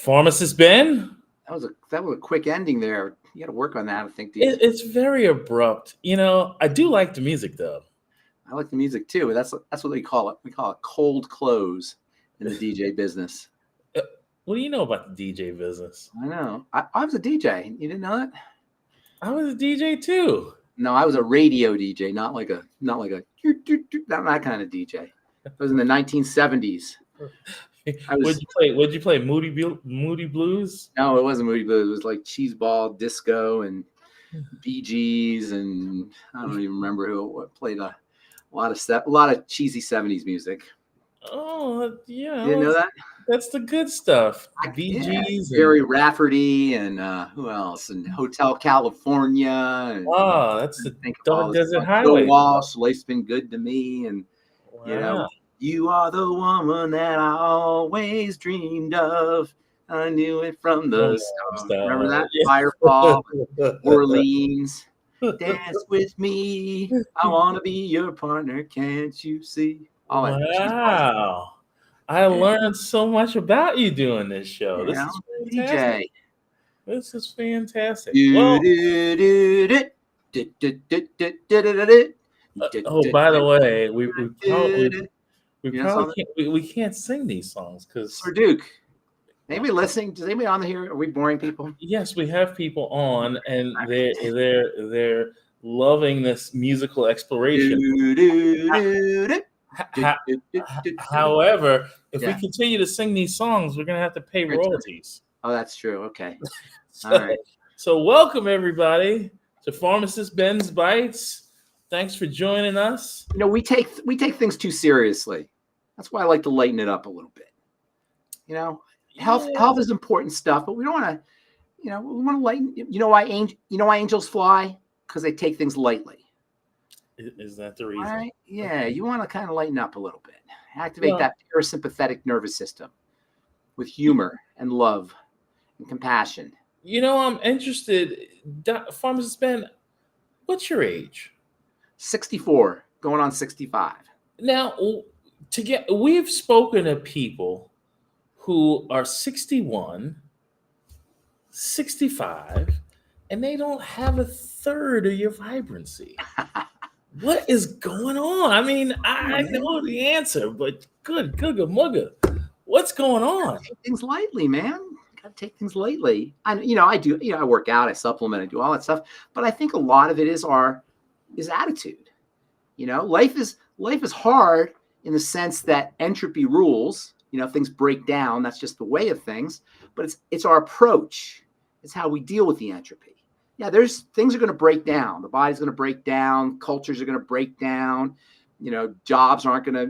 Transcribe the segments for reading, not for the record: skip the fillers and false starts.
Pharmacist Ben? That was a quick ending there. You got to work on that, I think. It's very abrupt. I do like the music though. I like the music too. That's what we call it. We call it cold close in the DJ business. What do you know about the DJ business? I know. I was a DJ. You didn't know that? I was a DJ too. No, I was a radio DJ, not like a not that kind of DJ. It was in the 1970s. Would you play Moody Blues? No, it wasn't Moody Blues. It was like Cheeseball, Disco, and Bee Gees, and I don't even remember who played a lot of cheesy 70s music. Oh yeah, you didn't know that? That's the good stuff. Bee Gees, Gary Rafferty, and who else? And Hotel California. And, that's the Dark Desert Highway. Bill Walsh, Life's Been Good to Me, and wow. You are the woman that I always dreamed of. I knew it from the start. Remember that? Yeah. Firefall, Orleans. Dance with me. I want to be your partner. Can't you see? Wow. I learned so much about you doing this show. This is fantastic. DJ. This is fantastic. By the way, we can't sing these songs because Sir Duke. Anybody listening? Does anybody on here? Are we boring people? Yes, we have people on, and they're loving this musical exploration. However, if we continue to sing these songs, we're gonna have to pay royalties. Oh, that's true. Okay. All right. So welcome everybody to Pharmacist Ben's Bites. Thanks for joining us. We take things too seriously. That's why I like to lighten it up a little bit. Health is important stuff, but we don't want to. We want to lighten. You know why angels fly? Because they take things lightly. Is that the reason? Right? Yeah, you want to kind of lighten up a little bit. Activate that parasympathetic nervous system with humor and love and compassion. I'm interested. Pharmacist Ben, what's your age? 64, going on 65. Now, we've spoken to people who are 61, 65, and they don't have a third of your vibrancy. What is going on? I mean, I know the answer, but good mugga. What's going on? Take things lightly, man. Got to take things lightly. I do. I work out, I supplement, I do all that stuff. But I think a lot of it is attitude. Life is hard in the sense that entropy rules. Things break down. That's just the way of things. But it's our approach. It's how we deal with the entropy. Yeah, things are going to break down. The body's going to break down. Cultures are going to break down. Your job is not going to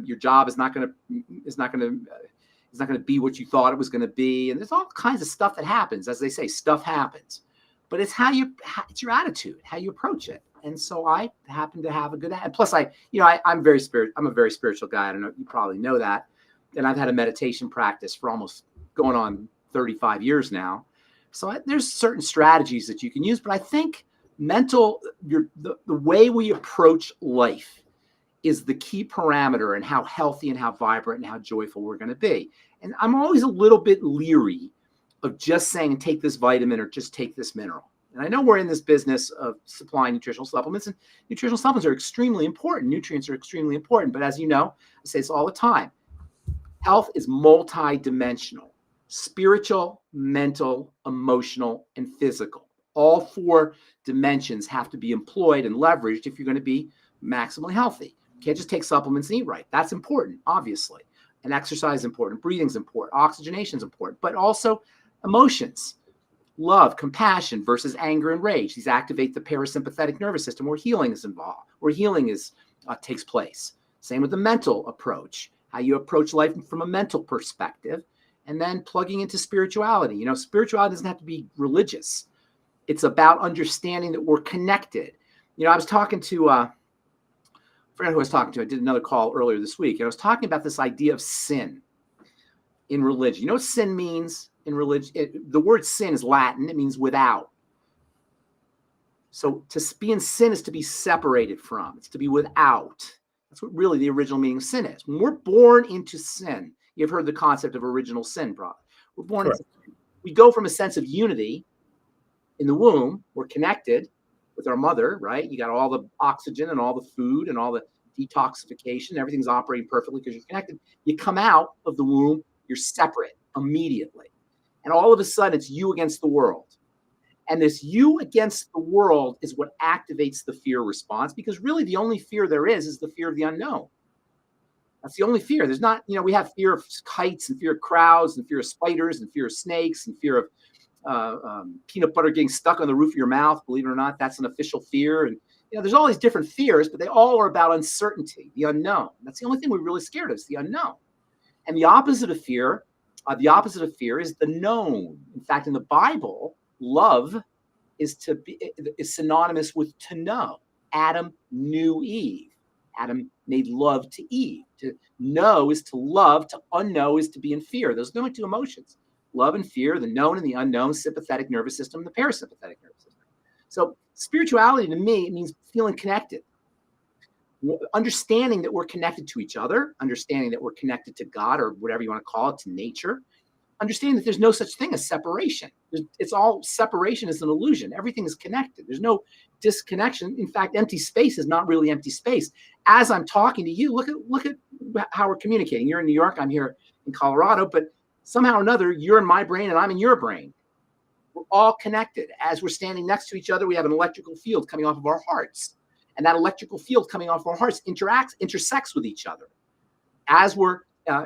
be what you thought it was going to be. And there's all kinds of stuff that happens. As they say, stuff happens. But it's it's your attitude, how you approach it. And so I happen to have a good attitude. Plus, I'm a very spiritual guy. I don't know, you probably know that. And I've had a meditation practice for almost going on 35 years now. So there's certain strategies that you can use, but I think the way we approach life is the key parameter in how healthy and how vibrant and how joyful we're going to be. And I'm always a little bit leery of just saying, take this vitamin or just take this mineral. And I know we're in this business of supplying nutritional supplements, and nutritional supplements are extremely important. Nutrients are extremely important. But as you know, I say this all the time, health is multidimensional. Spiritual, mental, emotional, and physical. All 4 dimensions have to be employed and leveraged if you're going to be maximally healthy. You can't just take supplements and eat right. That's important, obviously. And exercise is important. Breathing is important. Oxygenation is important. But also emotions, love, compassion versus anger and rage. These activate the parasympathetic nervous system where healing is involved, where healing takes place. Same with the mental approach, how you approach life from a mental perspective. And then plugging into spirituality. Spirituality doesn't have to be religious. It's about understanding that we're connected. I was talking to, I forgot who I was talking to. I did another call earlier this week. And I was talking about this idea of sin in religion. You know what sin means in religion? The word sin is Latin. It means without. So to be in sin is to be separated from. It's to be without. That's what really the original meaning of sin is. When we're born into sin, you've heard the concept of original sin, brother. We're born into sin. we go from a sense of unity in the womb. We're connected with our mother, right? You got all the oxygen and all the food and all the detoxification. Everything's operating perfectly because you're connected. You come out of the womb, you're separate immediately. And all of a sudden, it's you against the world. And this you against the world is what activates the fear response, because really the only fear there is the fear of the unknown. That's the only fear. There's not, we have fear of kites and fear of crowds and fear of spiders and fear of snakes and fear of peanut butter getting stuck on the roof of your mouth. Believe it or not, that's an official fear. And there's all these different fears, but they all are about uncertainty, the unknown. That's the only thing we're really scared of, is the unknown. And the opposite of fear is the known. In fact, in the Bible, love is synonymous with to know. Adam knew Eve. Adam made love to Eve. To know is to love. To unknow is to be in fear. Those are the only two emotions: love and fear, the known and the unknown, sympathetic nervous system, the parasympathetic nervous system. So spirituality to me, it means feeling connected. Understanding that we're connected to each other, understanding that we're connected to God, or whatever you want to call it, to nature. Understanding that there's no such thing as separation. It's all, separation is an illusion. Everything is connected. There's no disconnection. In fact, empty space is not really empty space. As I'm talking to you, look at how we're communicating. You're in New York, I'm here in Colorado, but somehow or another, you're in my brain and I'm in your brain. We're all connected. As we're standing next to each other, we have an electrical field coming off of our hearts. And that electrical field coming off our hearts intersects with each other. As we're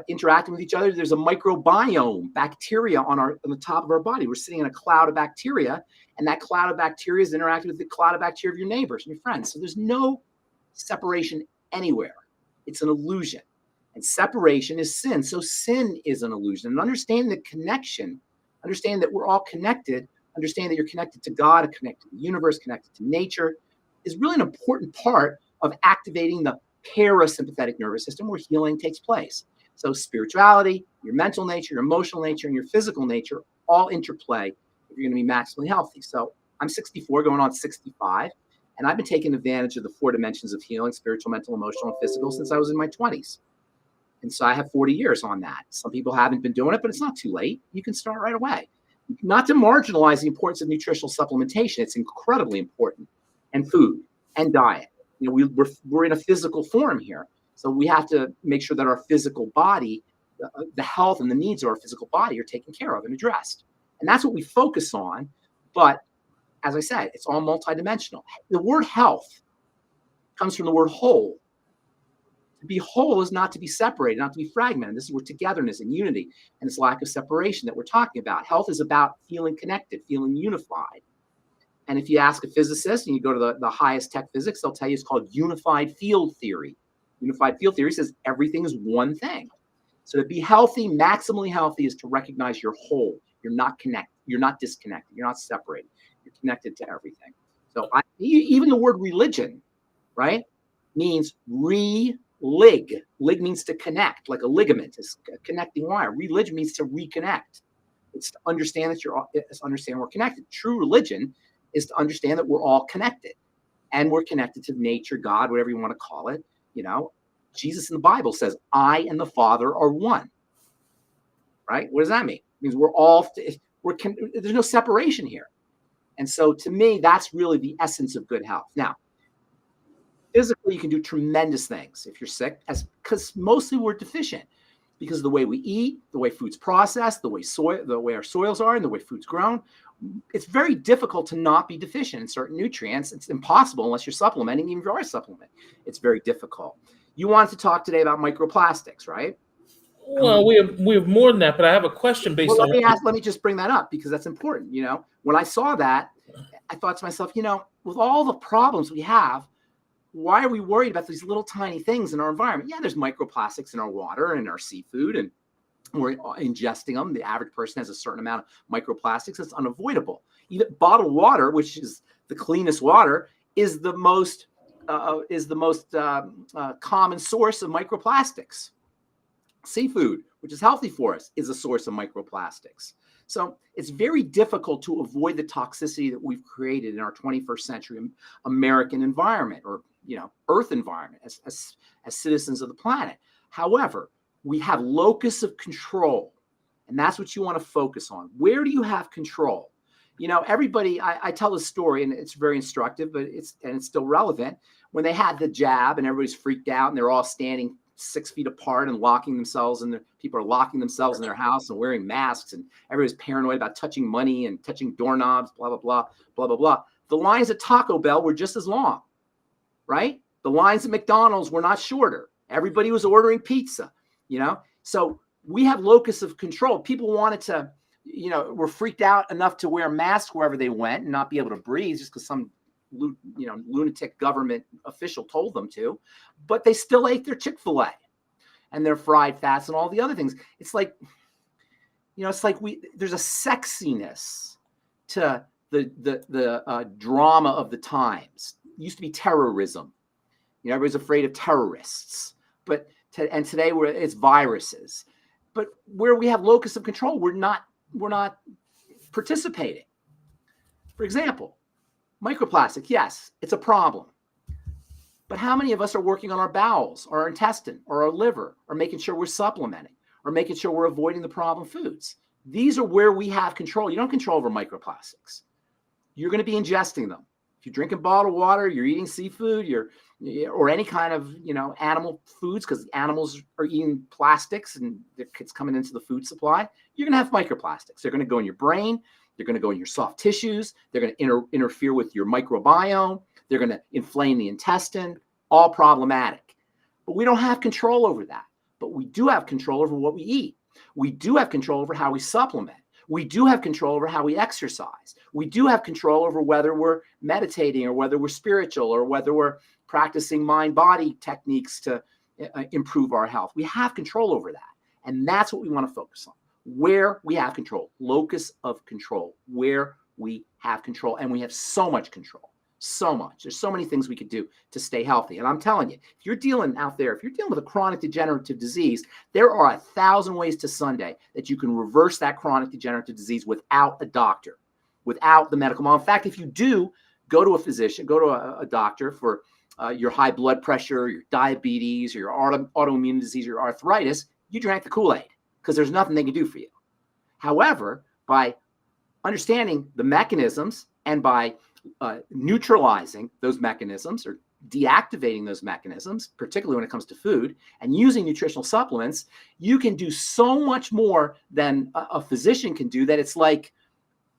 interacting with each other, there's a microbiome, bacteria on the top of our body. We're sitting in a cloud of bacteria, and that cloud of bacteria is interacting with the cloud of bacteria of your neighbors and your friends. So there's no separation anywhere. It's an illusion. And separation is sin. So sin is an illusion. And understanding the connection, understanding that we're all connected, understanding that you're connected to God, connected to the universe, connected to nature, is really an important part of activating the parasympathetic nervous system, where healing takes place. So spirituality, your mental nature, your emotional nature, and your physical nature all interplay if you're going to be maximally healthy. So I'm 64, going on 65, and I've been taking advantage of the 4 dimensions of healing: spiritual, mental, emotional, and physical, since I was in my 20s. And so I have 40 years on that. Some people haven't been doing it, but it's not too late. You can start right away. Not to marginalize the importance of nutritional supplementation. It's incredibly important. And food and diet. We're in a physical form here. So we have to make sure that our physical body, the health and the needs of our physical body, are taken care of and addressed. And that's what we focus on. But as I said, it's all multidimensional. The word health comes from the word whole. To be whole is not to be separated, not to be fragmented. This is where togetherness and unity and this lack of separation that we're talking about. Health is about feeling connected, feeling unified. And if you ask a physicist and you go to the highest tech physics, they'll tell you it's called unified field theory. Unified field theory says everything is one thing. So to be healthy, maximally healthy, is to recognize you're whole. You're not connected. You're not disconnected. You're not separated. You're connected to everything. So even the word religion, right, means lig. Lig means to connect, like a ligament is a connecting wire. Religion means to reconnect. It's to understand that we're connected. True religion is to understand that we're all connected, and we're connected to nature, God, whatever you want to call it. Jesus in the Bible says, I and the Father are one. Right? What does that mean? It means there's no separation here. And so to me, that's really the essence of good health. Now, physically, you can do tremendous things if you're sick, because mostly we're deficient because of the way we eat, the way food's processed, the way our soils are, and the way food's grown. It's very difficult to not be deficient in certain nutrients. It's impossible unless you're supplementing. Even if you are a supplement, it's very difficult. You wanted to talk today about microplastics, right? Well, we have more than that, but I have a question based on. Let me just bring that up because that's important. When I saw that, I thought to myself, with all the problems we have, why are we worried about these little tiny things in our environment? Yeah, there's microplastics in our water and our seafood, and we're ingesting them. The average person has a certain amount of microplastics. It's unavoidable. Even bottled water, which is the cleanest water, is the most common source of microplastics. Seafood, which is healthy for us, is a source of microplastics. So it's very difficult to avoid the toxicity that we've created in our 21st century American environment, or Earth environment, as citizens of the planet. However, we have locus of control, And that's what you want to focus on. Where do you have control? You know, everybody, I tell this story and it's very instructive, but it's still relevant. When they had the jab and everybody's freaked out and they're all standing 6 feet apart and locking themselves, and people are locking themselves in their house and wearing masks, and everybody's paranoid about touching money and touching doorknobs, blah, blah, blah, blah, blah, blah. The lines at Taco Bell were just as long, right? The lines at McDonald's were not shorter. Everybody was ordering pizza, you know? So we have locus of control. People wanted to, you know, were freaked out enough to wear masks wherever they went and not be able to breathe just because some, you know, lunatic government official told them to, but they still ate their Chick-fil-A and their fried fats and all the other things. It's like, you know, it's like there's a sexiness to the drama of the times. It used to be terrorism. You know, everybody's afraid of terrorists, but today it's viruses. But where we have locus of control, we're not participating. For example, microplastics, yes, it's a problem. But how many of us are working on our bowels, or our intestine, or our liver, or making sure we're supplementing, or making sure we're avoiding the problem foods? These are where we have control. You don't control over microplastics. You're going to be ingesting them. If you're drinking bottled water, you're eating seafood, or any kind of, you know, animal foods, because animals are eating plastics and it's coming into the food supply, you're going to have microplastics. They're going to go in your brain. They're going to go in your soft tissues. They're going to interfere with your microbiome. They're going to inflame the intestine, all problematic. But we don't have control over that. But we do have control over what we eat. We do have control over how we supplement. We do have control over how we exercise. We do have control over whether we're meditating or whether we're spiritual or whether we're practicing mind-body techniques to improve our health. We have control over that. And that's what we want to focus on. Where we have control, locus of control, where we have control. And we have so much control, so much. There's so many things we could do to stay healthy. And I'm telling you, if you're dealing with a chronic degenerative disease, there are 1,000 ways to Sunday that you can reverse that chronic degenerative disease without a doctor, without the medical model. In fact, if you do go to a physician, go to a doctor for your high blood pressure, your diabetes, or your autoimmune disease, your arthritis, you drank the Kool-Aid because there's nothing they can do for you. However, by understanding the mechanisms and by neutralizing those mechanisms or deactivating those mecanisms, particularly when it comes to food, and using nutritional supplements, you can do so much more than a physician can do, that it's like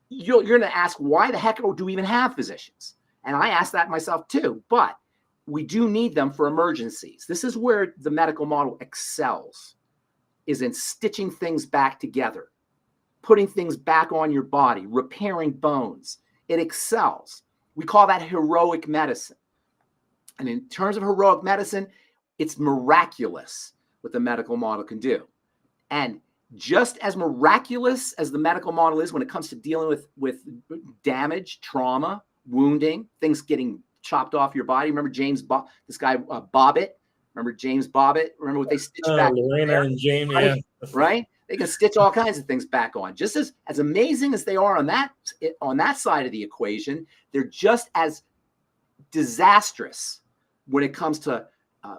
you're going to ask, why the heck do we even have physicians? And I ask that myself too, but we do need them for emergencies. This is where the medical model excels, is in stitching things back together, putting things back on your body, repairing bones. It excels. We call that heroic medicine. And in terms of heroic medicine, it's miraculous what the medical model can do. And just as miraculous as the medical model is when it comes to dealing with damage, trauma, wounding, things getting chopped off your body. Remember this guy Bobbitt? Remember James Bobbitt? Remember what they stitched back? Lorena and Jamie, right? yeah. Right? They can stitch all kinds of things back on. Just as amazing as they are on that side of the equation, they're just as disastrous when it comes to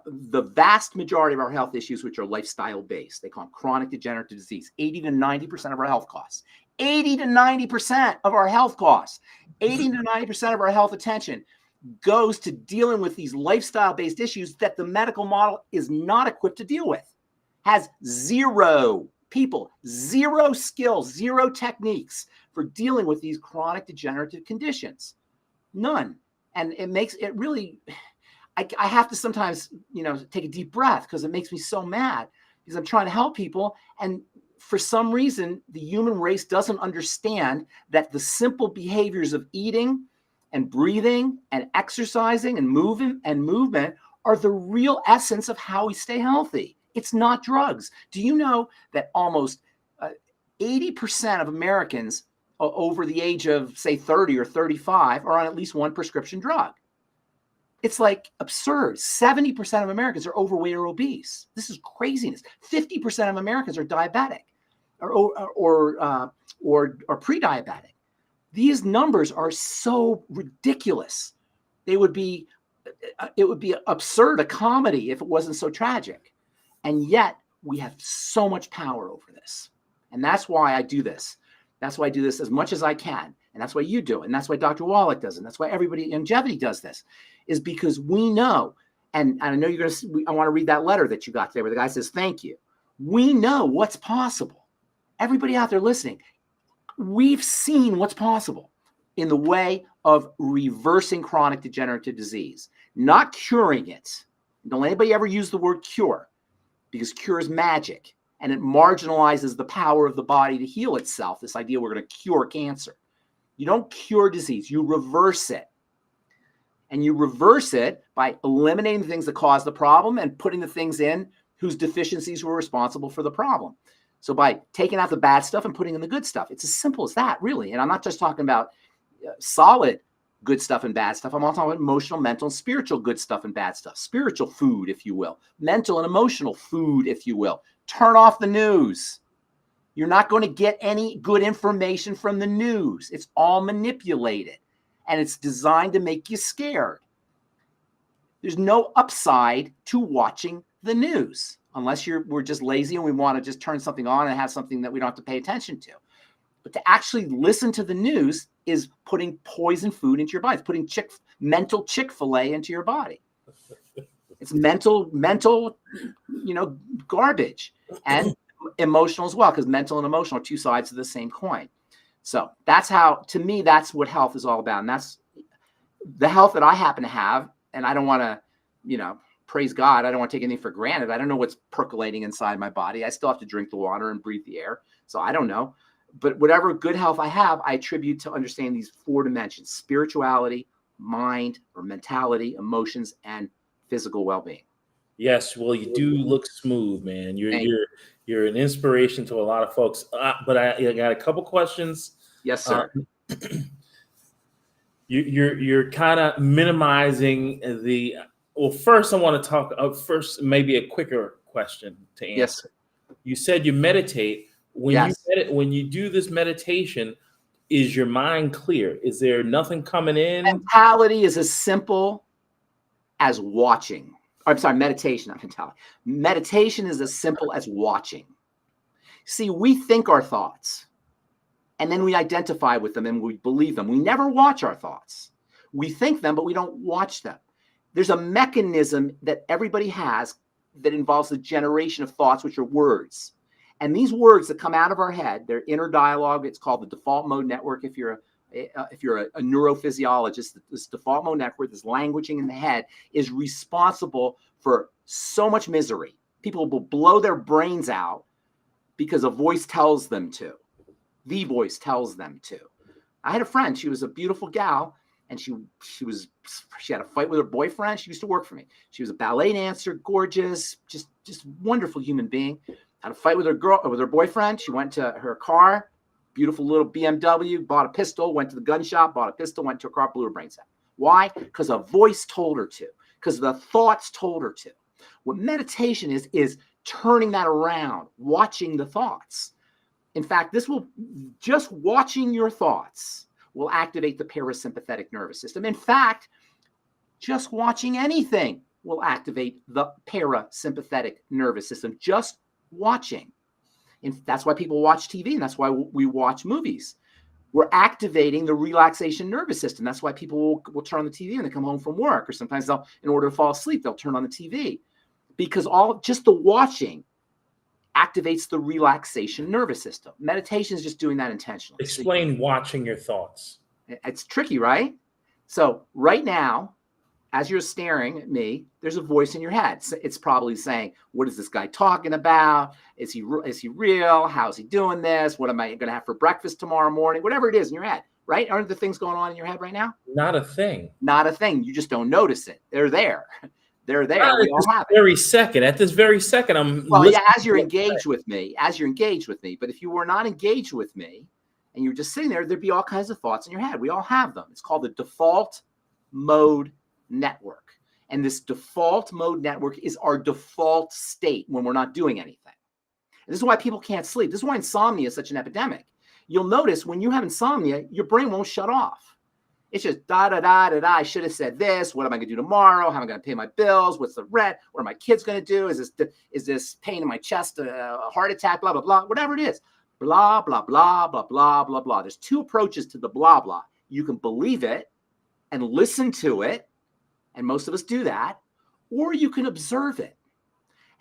the vast majority of our health issues, which are lifestyle based. They call them chronic degenerative disease. 80 to 90% of our health costs. 80 to 90% of our health costs. 80 to 90% of our health attention goes to dealing with these lifestyle-based issues that the medical model is not equipped to deal with. Has zero people, zero skills, zero techniques for dealing with these chronic degenerative conditions. None. And it makes it really, I have to sometimes, take a deep breath, because it makes me so mad, because I'm trying to help people. And for some reason, the human race doesn't understand that the simple behaviors of eating and breathing and exercising and movement are the real essence of how we stay healthy. It's not drugs. Do you know that almost 80% of Americans over the age of, say, 30 or 35 are on at least one prescription drug? It's like absurd. 70% of Americans are overweight or obese. This is craziness. 50% of Americans are diabetic or pre-diabetic. These numbers are so ridiculous. It would be absurd, a comedy, if it wasn't so tragic. And yet we have so much power over this. And that's why I do this. That's why I do this as much as I can. And that's why you do it. And that's why Dr. Wallach does it. And that's why everybody in longevity does this, is because we know, and I know you're going to, I want to read that letter that you got today where the guy says, thank you. We know what's possible. Everybody out there listening, we've seen what's possible in the way of reversing chronic degenerative disease, not curing it. Don't let anybody ever use the word cure, because cure is magic and it marginalizes the power of the body to heal itself. This idea we're going to cure cancer. You don't cure disease, you reverse it. And you reverse it by eliminating the things that cause the problem and putting the things in whose deficiencies were responsible for the problem. So by taking out the bad stuff and putting in the good stuff, it's as simple as that, really. And I'm not just talking about solid good stuff and bad stuff. I'm also talking about emotional, mental, and spiritual good stuff and bad stuff. Spiritual food, if you will. Mental and emotional food, if you will. Turn off the news. You're not going to get any good information from the news. It's all manipulated, and it's designed to make you scared. There's no upside to watching the news unless we're just lazy and we want to just turn something on and have something that we don't have to pay attention to. But to actually listen to the news is putting poison food into your body. It's putting mental Chick-fil-A into your body. It's mental, garbage, and emotional as well, because mental and emotional are two sides of the same coin. So that's how, to me, that's what health is all about. And that's the health that I happen to have. And I don't want to, praise God, I don't want to take anything for granted. I don't know what's percolating inside my body. I still have to drink the water and breathe the air. So I don't know. But whatever good health I have, I attribute to understanding these four dimensions: spirituality, mind or mentality, emotions, and physical well-being. Yes, well, you do look smooth, man. You're an inspiration to a lot of folks. But I got a couple questions. Yes, sir. You're kind of minimizing the. Well, first I want to talk. First, maybe a quicker question to answer. Yes. You said you meditate. When you do this meditation, is your mind clear? Is there nothing coming in? Mentality is as simple as watching. I'm sorry, meditation, not mentality. Meditation is as simple as watching. See, we think our thoughts, and then we identify with them and we believe them. We never watch our thoughts. We think them, but we don't watch them. There's a mechanism that everybody has that involves the generation of thoughts, which are words. And these words that come out of our head, their inner dialogue, it's called the default mode network. If you're a neurophysiologist, this default mode network, this languaging in the head, is responsible for so much misery. People will blow their brains out because a voice tells them to. The voice tells them to. I had a friend, she was a beautiful gal, and she had a fight with her boyfriend. She used to work for me. She was a ballet dancer, gorgeous, just wonderful human being. Had a fight with her boyfriend. She went to her car, beautiful little BMW, bought a pistol, went to the gun shop, bought a pistol, went to her car, blew her brains out. Why? Because a voice told her to, because the thoughts told her to. What meditation is turning that around, watching the thoughts. In fact, just watching your thoughts will activate the parasympathetic nervous system. In fact, just watching anything will activate the parasympathetic nervous system. Just watching. And that's why people watch TV, and that's why we watch movies. We're activating the relaxation nervous system. That's why people will turn on the TV when they come home from work, or sometimes in order to fall asleep, they'll turn on the TV, because just the watching activates the relaxation nervous system. Meditation is just doing that intentionally. Explain watching your thoughts. It's tricky, right? So right now, as you're staring at me, there's a voice in your head. It's probably saying, what is this guy talking about? Is he real? How's he doing this? What am I going to have for breakfast tomorrow morning? Whatever it is in your head, right? Aren't the things going on in your head right now? Not a thing. Not a thing. You just don't notice it. They're there. They're there. We all have it. At this very second, as you're engaged with me. But if you were not engaged with me and you're just sitting there, there'd be all kinds of thoughts in your head. We all have them. It's called the default mode network. And this default mode network is our default state when we're not doing anything. And this is why people can't sleep. This is why insomnia is such an epidemic. You'll notice when you have insomnia, your brain won't shut off. It's just da da da da da. I should have said this. What am I going to do tomorrow? How am I going to pay my bills? What's the rent? What are my kids going to do? Is this pain in my chest a heart attack? Blah blah blah. Whatever it is, Blah, blah, blah, blah, blah, blah, blah. There's two approaches to the blah, blah. You can believe it and listen to it, and most of us do that, or you can observe it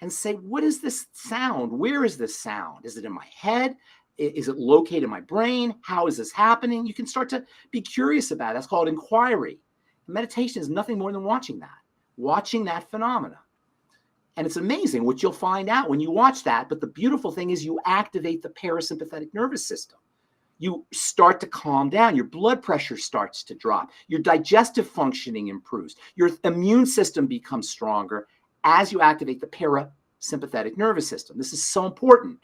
and say, what is this sound? Where is this sound? Is it in my head? Is it located in my brain? How is this happening? You can start to be curious about it. That's called inquiry. Meditation is nothing more than watching that phenomena. And it's amazing what you'll find out when you watch that. But the beautiful thing is you activate the parasympathetic nervous system. You start to calm down. Your blood pressure starts to drop. Your digestive functioning improves. Your immune system becomes stronger as you activate the parasympathetic nervous system. This is so important.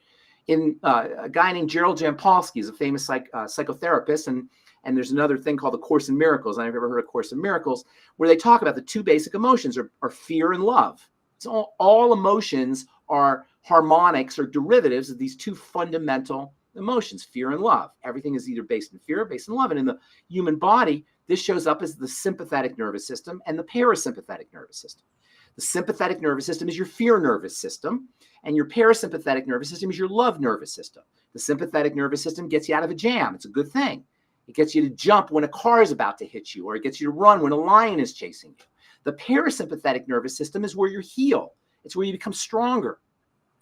A guy named Gerald Jampolsky is a famous psychotherapist, and there's another thing called the Course in Miracles. I've ever heard of Course in Miracles, where they talk about the two basic emotions are fear and love. So all emotions are harmonics or derivatives of these two fundamental emotions, fear and love. Everything is either based in fear or based in love. And in the human body, this shows up as the sympathetic nervous system and the parasympathetic nervous system. The sympathetic nervous system is your fear nervous system, and your parasympathetic nervous system is your love nervous system. The sympathetic nervous system gets you out of a jam. It's a good thing. It gets you to jump when a car is about to hit you, or it gets you to run when a lion is chasing you. The parasympathetic nervous system is where you heal. It's where you become stronger.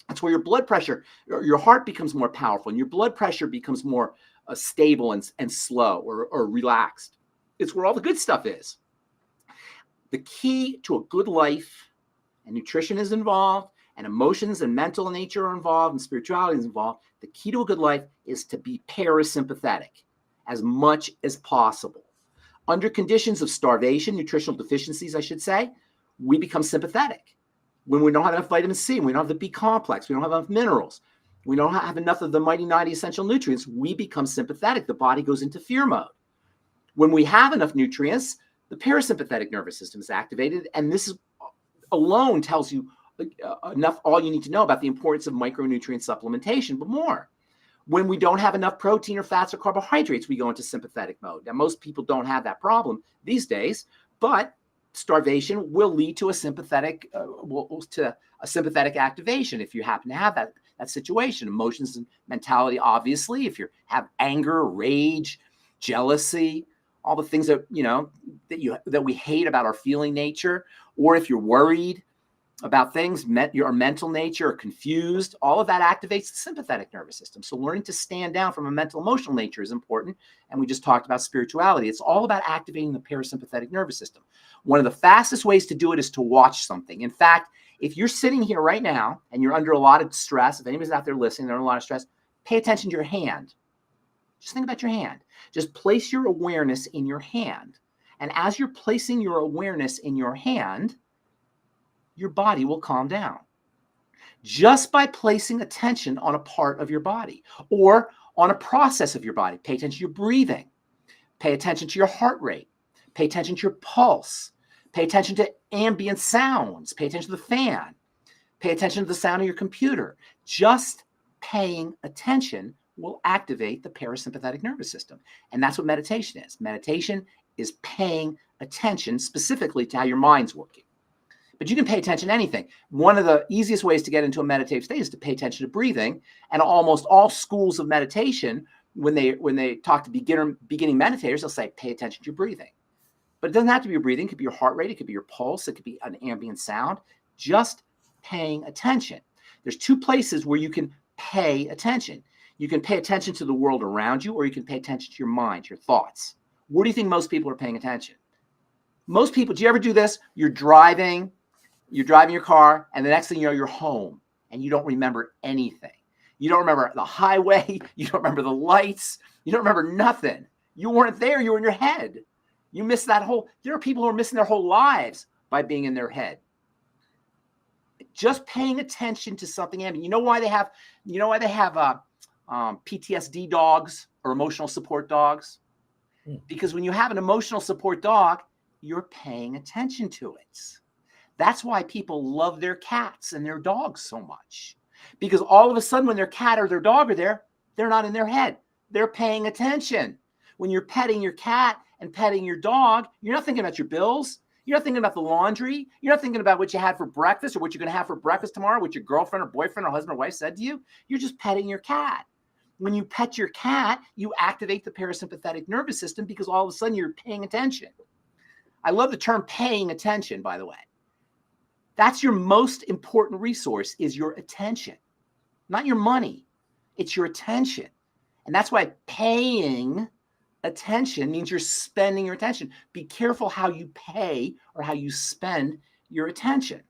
It's where your blood pressure, your heart becomes more powerful, and your blood pressure becomes more stable and slow or relaxed. It's where all the good stuff is. The key to a good life, and nutrition is involved, and emotions and mental nature are involved, and spirituality is involved. The key to a good life is to be parasympathetic as much as possible. Under conditions of starvation, nutritional deficiencies, I should say, we become sympathetic. When we don't have enough vitamin C, we don't have the B complex, we don't have enough minerals, we don't have enough of the mighty 90 essential nutrients, we become sympathetic. The body goes into fear mode. When we have enough nutrients, the parasympathetic nervous system is activated, and this alone tells you enough, all you need to know about the importance of micronutrient supplementation, but more. When we don't have enough protein or fats or carbohydrates, we go into sympathetic mode. Now, most people don't have that problem these days, but starvation will lead to a sympathetic activation if you happen to have that situation. Emotions and mentality, obviously, if you have anger, rage, jealousy, all the things that that we hate about our feeling nature, or if you're worried about things, your mental nature, or confused, all of that activates the sympathetic nervous system. So learning to stand down from a mental emotional nature is important. And we just talked about spirituality. It's all about activating the parasympathetic nervous system. One of the fastest ways to do it is to watch something. In fact, if you're sitting here right now and you're under a lot of stress, if anybody's out there listening, they're under a lot of stress, pay attention to your hand. Just think about your hand. Just place your awareness in your hand. And as you're placing your awareness in your hand, your body will calm down just by placing attention on a part of your body or on a process of your body. Pay attention to your breathing. Pay attention to your heart rate. Pay attention to your pulse. Pay attention to ambient sounds. Pay attention to the fan. Pay attention to the sound of your computer. Just paying attention will activate the parasympathetic nervous system. And that's what meditation is. Meditation is paying attention specifically to how your mind's working. But you can pay attention to anything. One of the easiest ways to get into a meditative state is to pay attention to breathing. And almost all schools of meditation, when they talk to beginning meditators, they'll say, pay attention to your breathing. But it doesn't have to be your breathing. It could be your heart rate. It could be your pulse. It could be an ambient sound. Just paying attention. There's two places where you can pay attention. You can pay attention to the world around you, or you can pay attention to your mind, your thoughts. Where do you think most people are paying attention? Most people, do you ever do this? You're driving your car, and the next thing you know, you're home, and you don't remember anything. You don't remember the highway. You don't remember the lights. You don't remember nothing. You weren't there. You were in your head. You missed there are people who are missing their whole lives by being in their head. Just paying attention to something. You know why they have PTSD dogs or emotional support dogs? Because when you have an emotional support dog, you're paying attention to it. That's why people love their cats and their dogs so much. Because all of a sudden, when their cat or their dog are there, they're not in their head. They're paying attention. When you're petting your cat and petting your dog, you're not thinking about your bills. You're not thinking about the laundry. You're not thinking about what you had for breakfast or what you're going to have for breakfast tomorrow, what your girlfriend or boyfriend or husband or wife said to you. You're just petting your cat. When you pet your cat, you activate the parasympathetic nervous system because all of a sudden you're paying attention. I love the term paying attention, by the way. That's your most important resource, is your attention, not your money. It's your attention. And that's why paying attention means you're spending your attention. Be careful how you pay or how you spend your attention.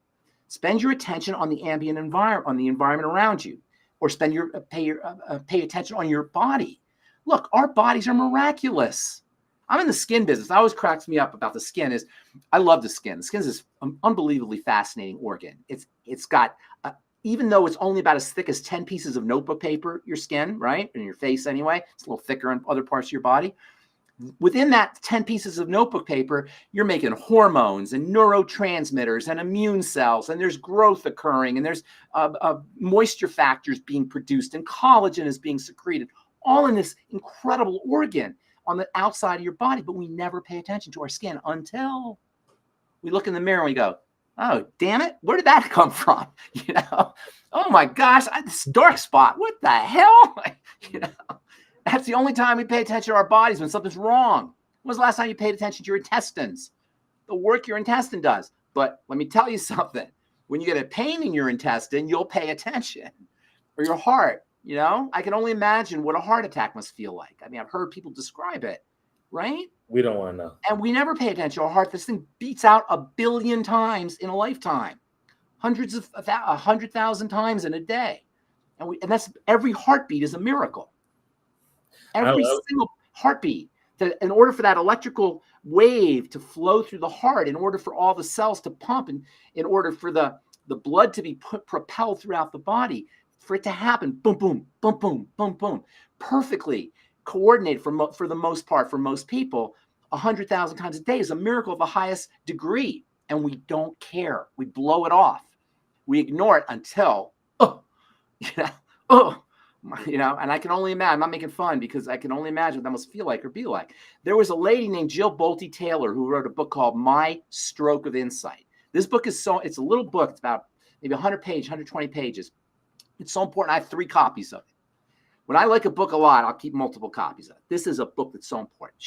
Spend your attention on the ambient environment, on the environment around you, or pay attention on your body. Look, our bodies are miraculous. I'm in the skin business. That always cracks me up about the skin is I love the skin. The skin is an unbelievably fascinating organ. It's got, even though it's only about as thick as 10 pieces of notebook paper, your skin, right? In your face anyway, it's a little thicker in other parts of your body. Within that 10 pieces of notebook paper, you're making hormones and neurotransmitters and immune cells, and there's growth occurring, and there's moisture factors being produced, and collagen is being secreted, all in this incredible organ on the outside of your body. But we never pay attention to our skin until we look in the mirror and we go, oh, damn it, where did that come from? You know, oh my gosh, this dark spot, what the hell? You know, that's the only time we pay attention to our bodies, when something's wrong. When was the last time you paid attention to your intestines? The work your intestine does. But let me tell you something. When you get a pain in your intestine, you'll pay attention. Or your heart, you know? I can only imagine what a heart attack must feel like. I mean, I've heard people describe it, right? We don't want to know. And we never pay attention to our heart. This thing beats out 1 billion times in a lifetime. 100,000 times in a day. And that's, every heartbeat is a miracle. Every single heartbeat. In order for that electrical wave to flow through the heart, in order for all the cells to pump, and in order for the blood to be propelled throughout the body, for it to happen, boom, boom, boom, boom, boom, boom, perfectly coordinated for the most part, for most people, 100,000 times a day is a miracle of the highest degree. And we don't care. We blow it off. We ignore it until, and I can only imagine, I'm not making fun, because I can only imagine what that must feel like or be like. There was a lady named Jill Bolte Taylor who wrote a book called My Stroke of Insight. This book it's a little book. It's about maybe 120 pages. It's so important. I have 3 copies of it. When I like a book a lot, I'll keep multiple copies of it. This is a book that's so important.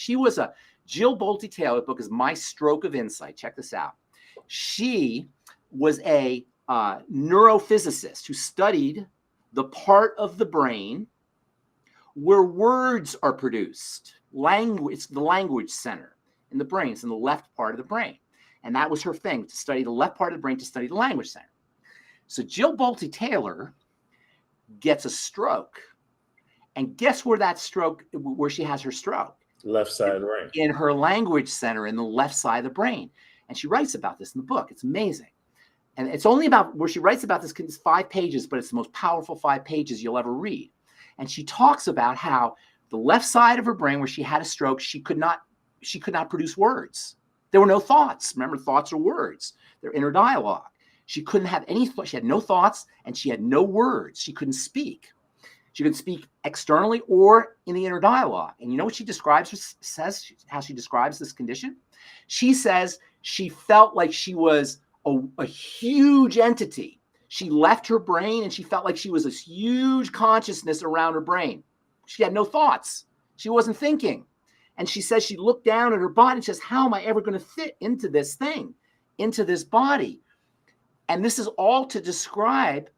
Jill Bolte Taylor, the book is My Stroke of Insight. Check this out. She was a neurophysicist who studied the part of the brain where words are produced. Language, the language center in the brain. It's in the left part of the brain. And that was her thing, to study the left part of the brain, to study the language center. So Jill Bolte Taylor gets a stroke. And guess where she has her stroke? Left side of the brain. In her language center, in the left side of the brain. And she writes about this in the book. It's amazing. And it's only about, where she writes about this, it's 5 pages, but it's the most powerful 5 pages you'll ever read. And she talks about how the left side of her brain, where she had a stroke, she could not produce words. There were no thoughts. Remember, thoughts are words. They're inner dialogue. She couldn't have any thoughts. She had no thoughts, and she had no words. She couldn't speak. She could speak externally or in the inner dialogue. And you know what she says how she describes this condition? She says she felt like she was a huge entity. She left her brain and she felt like she was this huge consciousness around her brain. She had no thoughts. She wasn't thinking. And she says she looked down at her body and says, how am I ever going to fit into this thing, into this body? And this is all to describe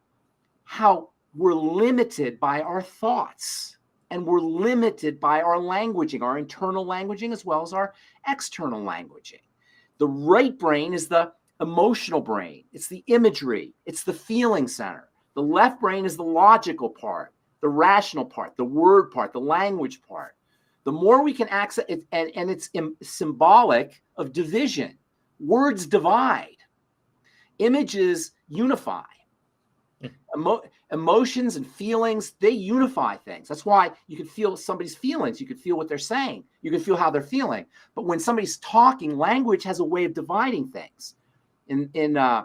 how we're limited by our thoughts, and we're limited by our languaging, our internal languaging as well as our external languaging. The right brain is the emotional brain. It's the imagery. It's the feeling center. The left brain is the logical part, the rational part, the word part, the language part. The more we can access it, and it's symbolic of division. Words divide. Images unify. Emotions and feelings, they unify things. That's why you can feel somebody's feelings. You can feel what they're saying. You can feel how they're feeling. But when somebody's talking, language has a way of dividing things. In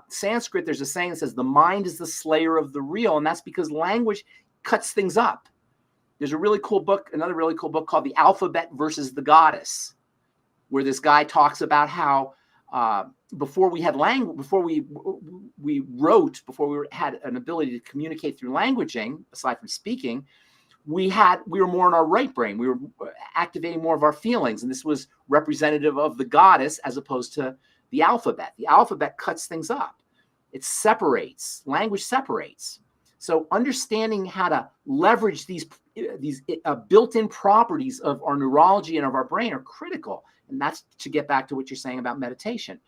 Sanskrit, there's a saying that says, the mind is the slayer of the real. And that's because language cuts things up. There's a really cool book, another really cool book called The Alphabet versus the Goddess, where this guy talks about how before we had language, before we wrote, before we had an ability to communicate through languaging, aside from speaking, we were more in our right brain. We were activating more of our feelings. And this was representative of the goddess as opposed to the alphabet. The alphabet cuts things up. It separates. Language separates. So understanding how to leverage these built-in properties of our neurology and of our brain are critical. And that's to get back to what you're saying about meditation.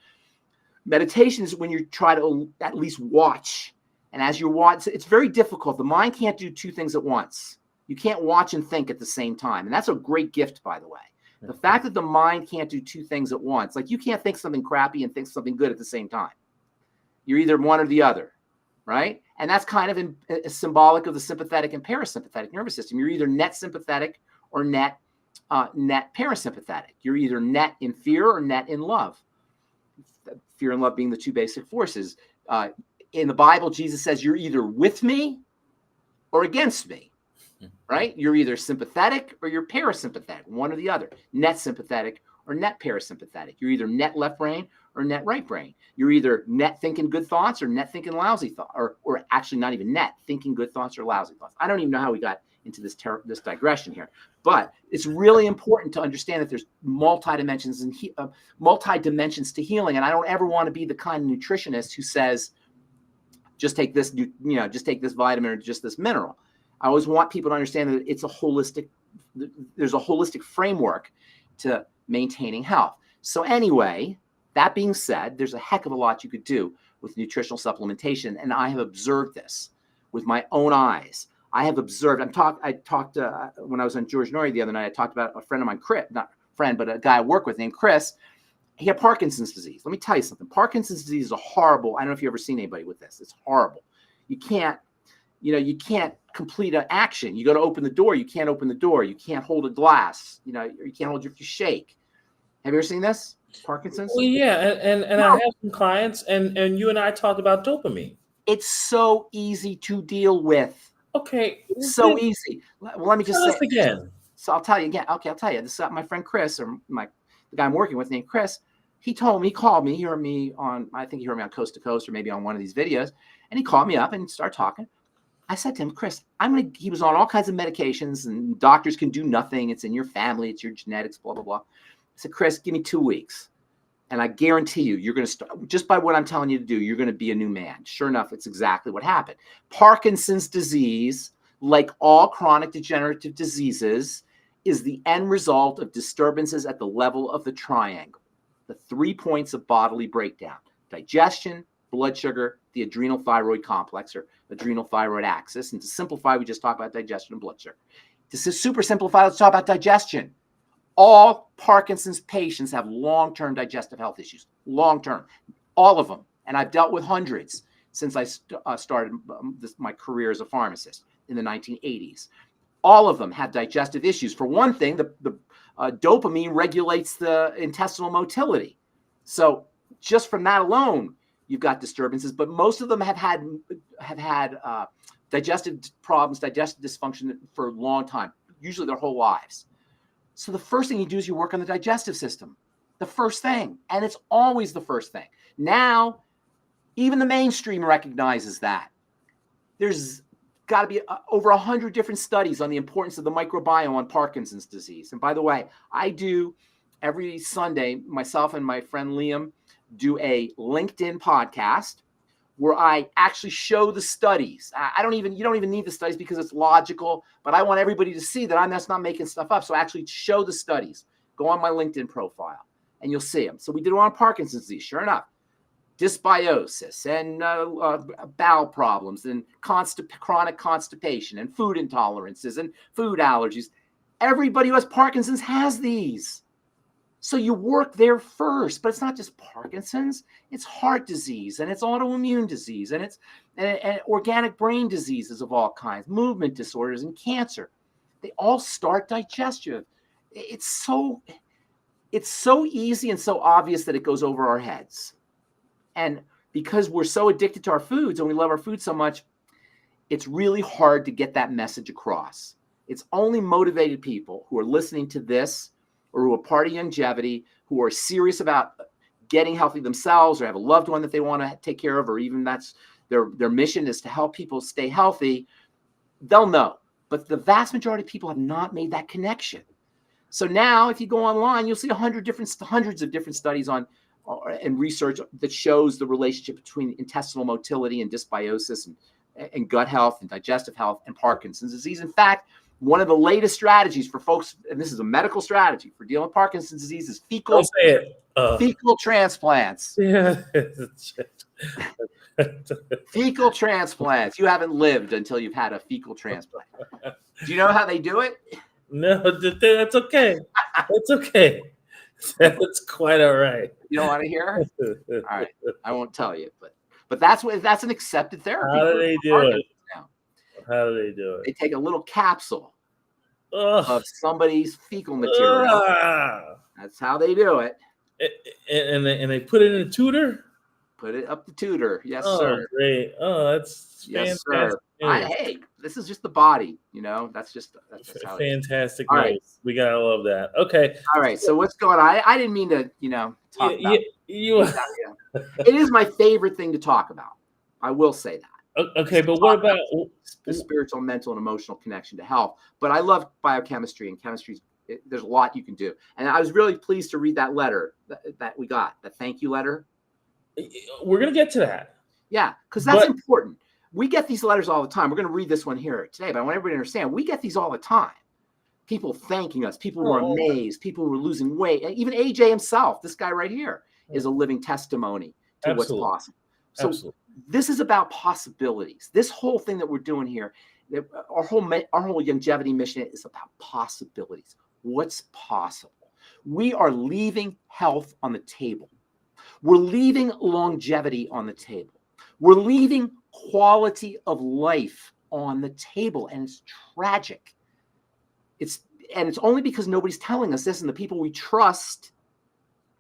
Meditation is when you try to at least watch. And as you watch, it's very difficult. The mind can't do two things at once. You can't watch and think at the same time. And that's a great gift, by the way. The fact that the mind can't do two things at once, like you can't think something crappy and think something good at the same time. You're either one or the other, right? And that's kind of symbolic of the sympathetic and parasympathetic nervous system. You're either net sympathetic or net parasympathetic. You're either net in fear or net in love. Fear and love being the two basic forces. In the Bible, Jesus says you're either with me or against me. Right? You're either sympathetic or you're parasympathetic, one or the other. Net sympathetic or net parasympathetic. You're either net left brain or net right brain. You're either net thinking good thoughts or net thinking lousy thoughts, or actually not even net thinking good thoughts or lousy thoughts. I don't even know how we got into this digression here, but it's really important to understand that there's multi-dimensions to healing. And I don't ever want to be the kind of nutritionist who says, just take this, just take this vitamin or just this mineral. I always want people to understand that there's a holistic framework to maintaining health. So anyway, that being said, there's a heck of a lot you could do with nutritional supplementation. And I have observed this with my own eyes. I have observed, I talked when I was on George Norrie the other night, I talked about a friend of mine, Chris, not friend, but a guy I work with named Chris. He had Parkinson's disease. Let me tell you something. Parkinson's disease is horrible. I don't know if you've ever seen anybody with this. It's horrible. You can't complete an action. You go to open the door. You can't open the door. You can't hold a glass. You can't hold your shake. Have you ever seen this? Parkinson's? Well, yeah. And I have some clients and you and I talked about dopamine. It's so easy to deal with. Okay. It's so easy. Well, let me just say this again. So I'll tell you again. Okay, I'll tell you. This is my friend Chris, or the guy I'm working with named Chris. He called me. He heard me on, I think he heard me on Coast to Coast or maybe on one of these videos. And he called me up and started talking. I said to him, Chris, he was on all kinds of medications and doctors can do nothing. It's in your family. It's your genetics, blah, blah, blah. I said, Chris, give me 2 weeks. And I guarantee you're going to start, just by what I'm telling you to do, you're going to be a new man. Sure enough, it's exactly what happened. Parkinson's disease, like all chronic degenerative diseases, is the end result of disturbances at the level of the triangle, the 3 points of bodily breakdown: digestion, blood sugar, the adrenal thyroid complex or adrenal thyroid axis. And to simplify, we just talk about digestion and blood sugar. To super simplify, let's talk about digestion. All Parkinson's patients have long-term digestive health issues, long-term, all of them. And I've dealt with hundreds since I started my career as a pharmacist in the 1980s. All of them have digestive issues. For one thing, the dopamine regulates the intestinal motility. So just from that alone, you've got disturbances, but most of them have had digestive problems, digestive dysfunction for a long time, usually their whole lives. So the first thing you do is you work on the digestive system, the first thing, and it's always the first thing. Now, even the mainstream recognizes that. There's got to be over 100 different studies on the importance of the microbiome on Parkinson's disease. And by the way, I do every Sunday, myself and my friend Liam do a LinkedIn podcast where I actually show the studies. You don't even need the studies because it's logical, but I want everybody to see that I'm just not making stuff up. So I actually show the studies. Go on my LinkedIn profile and you'll see them. So we did one on Parkinson's disease, sure enough. Dysbiosis and bowel problems and chronic constipation and food intolerances and food allergies. Everybody who has Parkinson's has these. So you work there first, but it's not just Parkinson's, it's heart disease and it's autoimmune disease and it's and organic brain diseases of all kinds, movement disorders and cancer. They all start digestive. It's so easy and so obvious that it goes over our heads. And because we're so addicted to our foods and we love our food so much, it's really hard to get that message across. It's only motivated people who are listening to this or who are part of longevity, who are serious about getting healthy themselves or have a loved one that they want to take care of, or even that's their mission is to help people stay healthy. They'll know. But the vast majority of people have not made that connection. So now if you go online, you'll see hundreds of different studies on and research that shows the relationship between intestinal motility and dysbiosis and gut health and digestive health and Parkinson's disease. In fact, one of the latest strategies for folks, and this is a medical strategy for dealing with Parkinson's disease, is fecal transplants. Yeah. Fecal transplants. You haven't lived until you've had a fecal transplant. Do you know how they do it? No, that's okay. That's okay. That's quite all right. You don't want to hear? All right, I won't tell you, but that's an accepted therapy. How do they do it? Now. How do they do it? They take a little capsule of somebody's fecal material. That's how they do it. And they put it in a tutor? Put it up the tutor. Yes, sir. Great. Oh, that's yes, fantastic. Sir. Hey, this is just the body, that's just how fantastic. All right. We gotta love that. Okay. All right. So what's going on? I didn't mean to, talk about it is my favorite thing to talk about. I will say that. Okay, but what about the spiritual, mental, and emotional connection to health? But I love biochemistry, and chemistry. There's a lot you can do. And I was really pleased to read that letter that we got, the thank you letter. We're going to get to that. Yeah, because that's important. We get these letters all the time. We're going to read this one here today, but I want everybody to understand, we get these all the time. People thanking us, people who are amazed, people who are losing weight. And even AJ himself, this guy right here, is a living testimony to what's possible. So this is about possibilities. This whole thing that we're doing here, our whole longevity mission is about possibilities. What's possible? We are leaving health on the table. We're leaving longevity on the table. We're leaving quality of life on the table, and it's tragic. It's only because nobody's telling us this, and the people we trust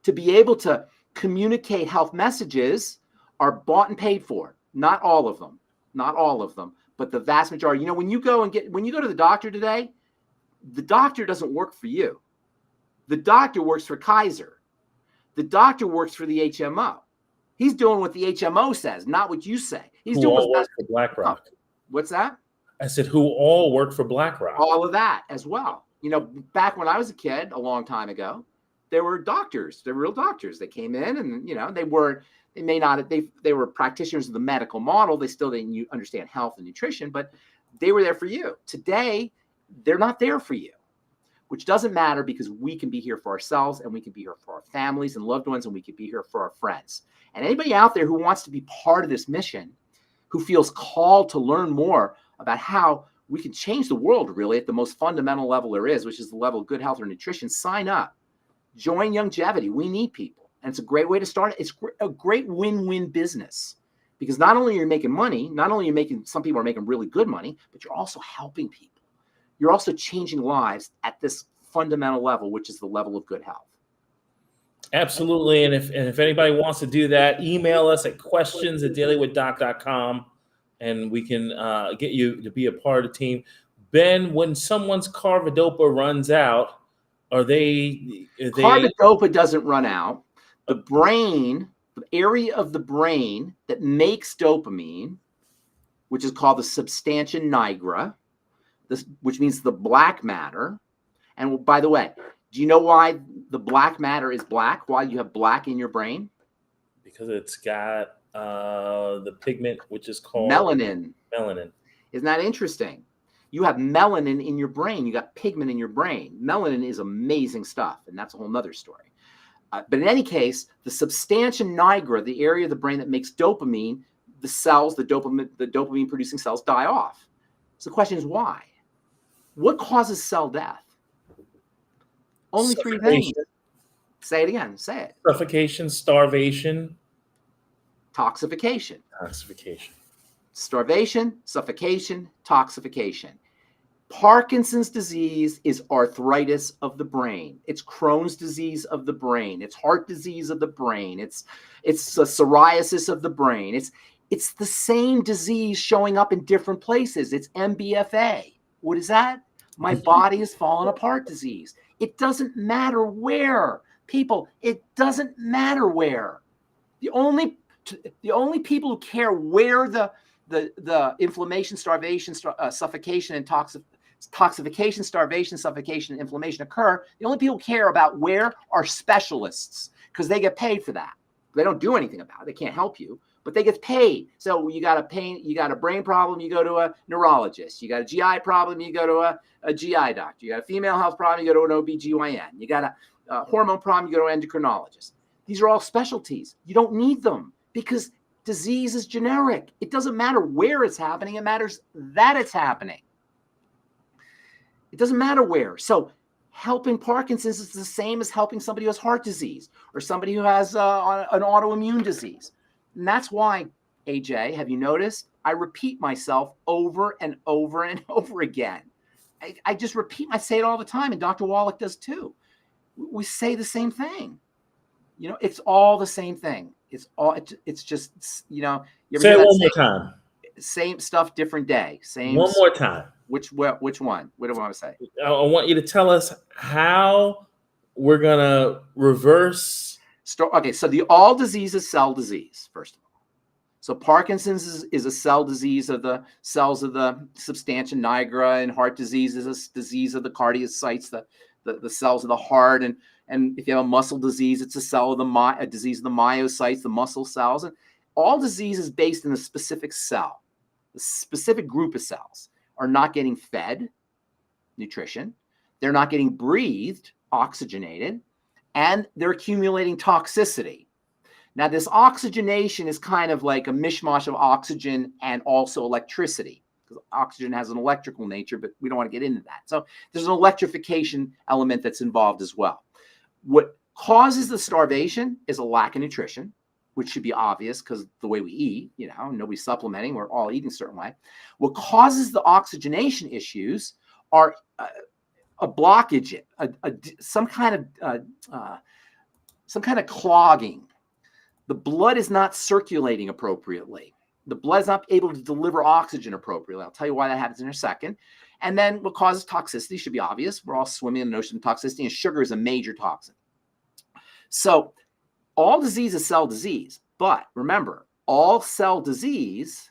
to be able to communicate health messages are bought and paid for. Not all of them, but the vast majority. When you go to the doctor today, the doctor doesn't work for you. The doctor works for Kaiser. The doctor works for the HMO. He's doing what the HMO says, not what you say. He's doing what's best for BlackRock. What's that? I said, who all work for BlackRock. All of that as well. Back when I was a kid, a long time ago, there were doctors. There were real doctors. They came in and, they were practitioners of the medical model. They still didn't understand health and nutrition, but they were there for you. Today, they're not there for you, which doesn't matter because we can be here for ourselves, and we can be here for our families and loved ones, and we can be here for our friends. And anybody out there who wants to be part of this mission, who feels called to learn more about how we can change the world really at the most fundamental level there is, which is the level of good health or nutrition, sign up. Join Longevity. We need people. And it's a great way to start. It's a great win-win business because not only are you making money, not only are you making, some people are making really good money, but you're also helping people. You're also changing lives at this fundamental level, which is the level of good health. Absolutely. And if anybody wants to do that, email us at questions@dailywithdoc.com and we can get you to be a part of the team. Ben, when someone's carbidopa runs out, carbidopa doesn't run out. The brain, the area of the brain that makes dopamine, which is called the substantia nigra, which means the black matter. And by the way, do you know why the black matter is black? Why you have black in your brain? Because it's got the pigment, which is called melanin. Melanin. Isn't that interesting? You have melanin in your brain. You got pigment in your brain. Melanin is amazing stuff, and that's a whole nother story. But in any case, the substantia nigra, the area of the brain that makes dopamine, the dopamine producing cells die off. So the question is why? What causes cell death? Only three things. Say it again. Say it. Suffocation, starvation, toxification. Toxification. Starvation, suffocation, toxification. Parkinson's disease is arthritis of the brain. It's Crohn's disease of the brain. It's heart disease of the brain. It's psoriasis of the brain. It's the same disease showing up in different places. It's MBFA. What is that? My body is falling apart disease. It doesn't matter where. People, it doesn't matter where. The only people who care where the inflammation, starvation, suffocation, and toxification, starvation, suffocation, and inflammation occur, the only people who care about where are specialists, because they get paid for that. They don't do anything about it. They can't help you, but they get paid. So you got a brain problem, you go to a neurologist. You got a GI problem, you go to a GI doctor. You got a female health problem, you go to an OBGYN. You got a hormone problem, you go to an endocrinologist. These are all specialties. You don't need them because disease is generic. It doesn't matter where it's happening. It matters that it's happening. It doesn't matter where. So helping Parkinson's is the same as helping somebody who has heart disease or somebody who has an autoimmune disease. And that's why, AJ, have you noticed? I repeat myself over and over and over again. I just repeat, I say it all the time, and Dr. Wallach does too. We say the same thing. You know, it's all the same thing. It's just, you know. You say it one more time. Same stuff, different day. Same. One more time. Which one? What do I want to say? I want you to tell us how we're gonna reverse. Okay, so all disease is cell disease, first of all. So Parkinson's is a cell disease of the cells of the substantia nigra, and heart disease is a disease of the cardiocytes, the cells of the heart, and if you have a muscle disease, it's a disease of the myocytes, the muscle cells, and all disease is based in a specific cell. The specific group of cells are not getting fed nutrition, they're not getting breathed, oxygenated, and they're accumulating toxicity. Now, this oxygenation is kind of like a mishmash of oxygen and also electricity, because oxygen has an electrical nature, but we don't want to get into that. So there's an electrification element that's involved as well. What causes the starvation is a lack of nutrition, which should be obvious because the way we eat, you know, nobody's supplementing, we're all eating a certain way. What causes the oxygenation issues are a blockage, some kind of clogging. The blood is not circulating appropriately. The blood is not able to deliver oxygen appropriately. I'll tell you why that happens in a second. And then what causes toxicity should be obvious. We're all swimming in an ocean of toxicity, and sugar is a major toxin. So all disease is cell disease, but remember, all cell disease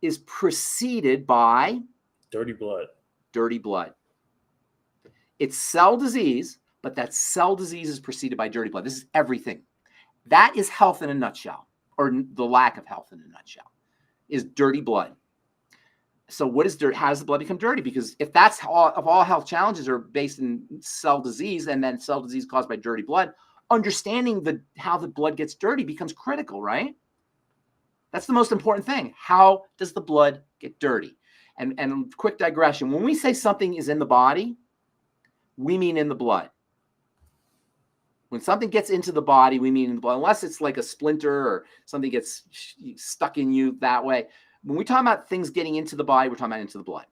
is preceded by dirty blood. Dirty blood. It's cell disease, but that cell disease is preceded by dirty blood. This is everything. That is health in a nutshell, or the lack of health in a nutshell, is dirty blood. So what is dirt? How does the blood become dirty? Because if that's all health challenges are based in cell disease, and then cell disease caused by dirty blood, understanding how the blood gets dirty becomes critical, right? That's the most important thing. How does the blood get dirty? And quick digression, when we say something is in the body, we mean in the blood. When something gets into the body, we mean in the blood, unless it's like a splinter or something gets stuck in you that way. When we talk about things getting into the body, we're talking about into the blood.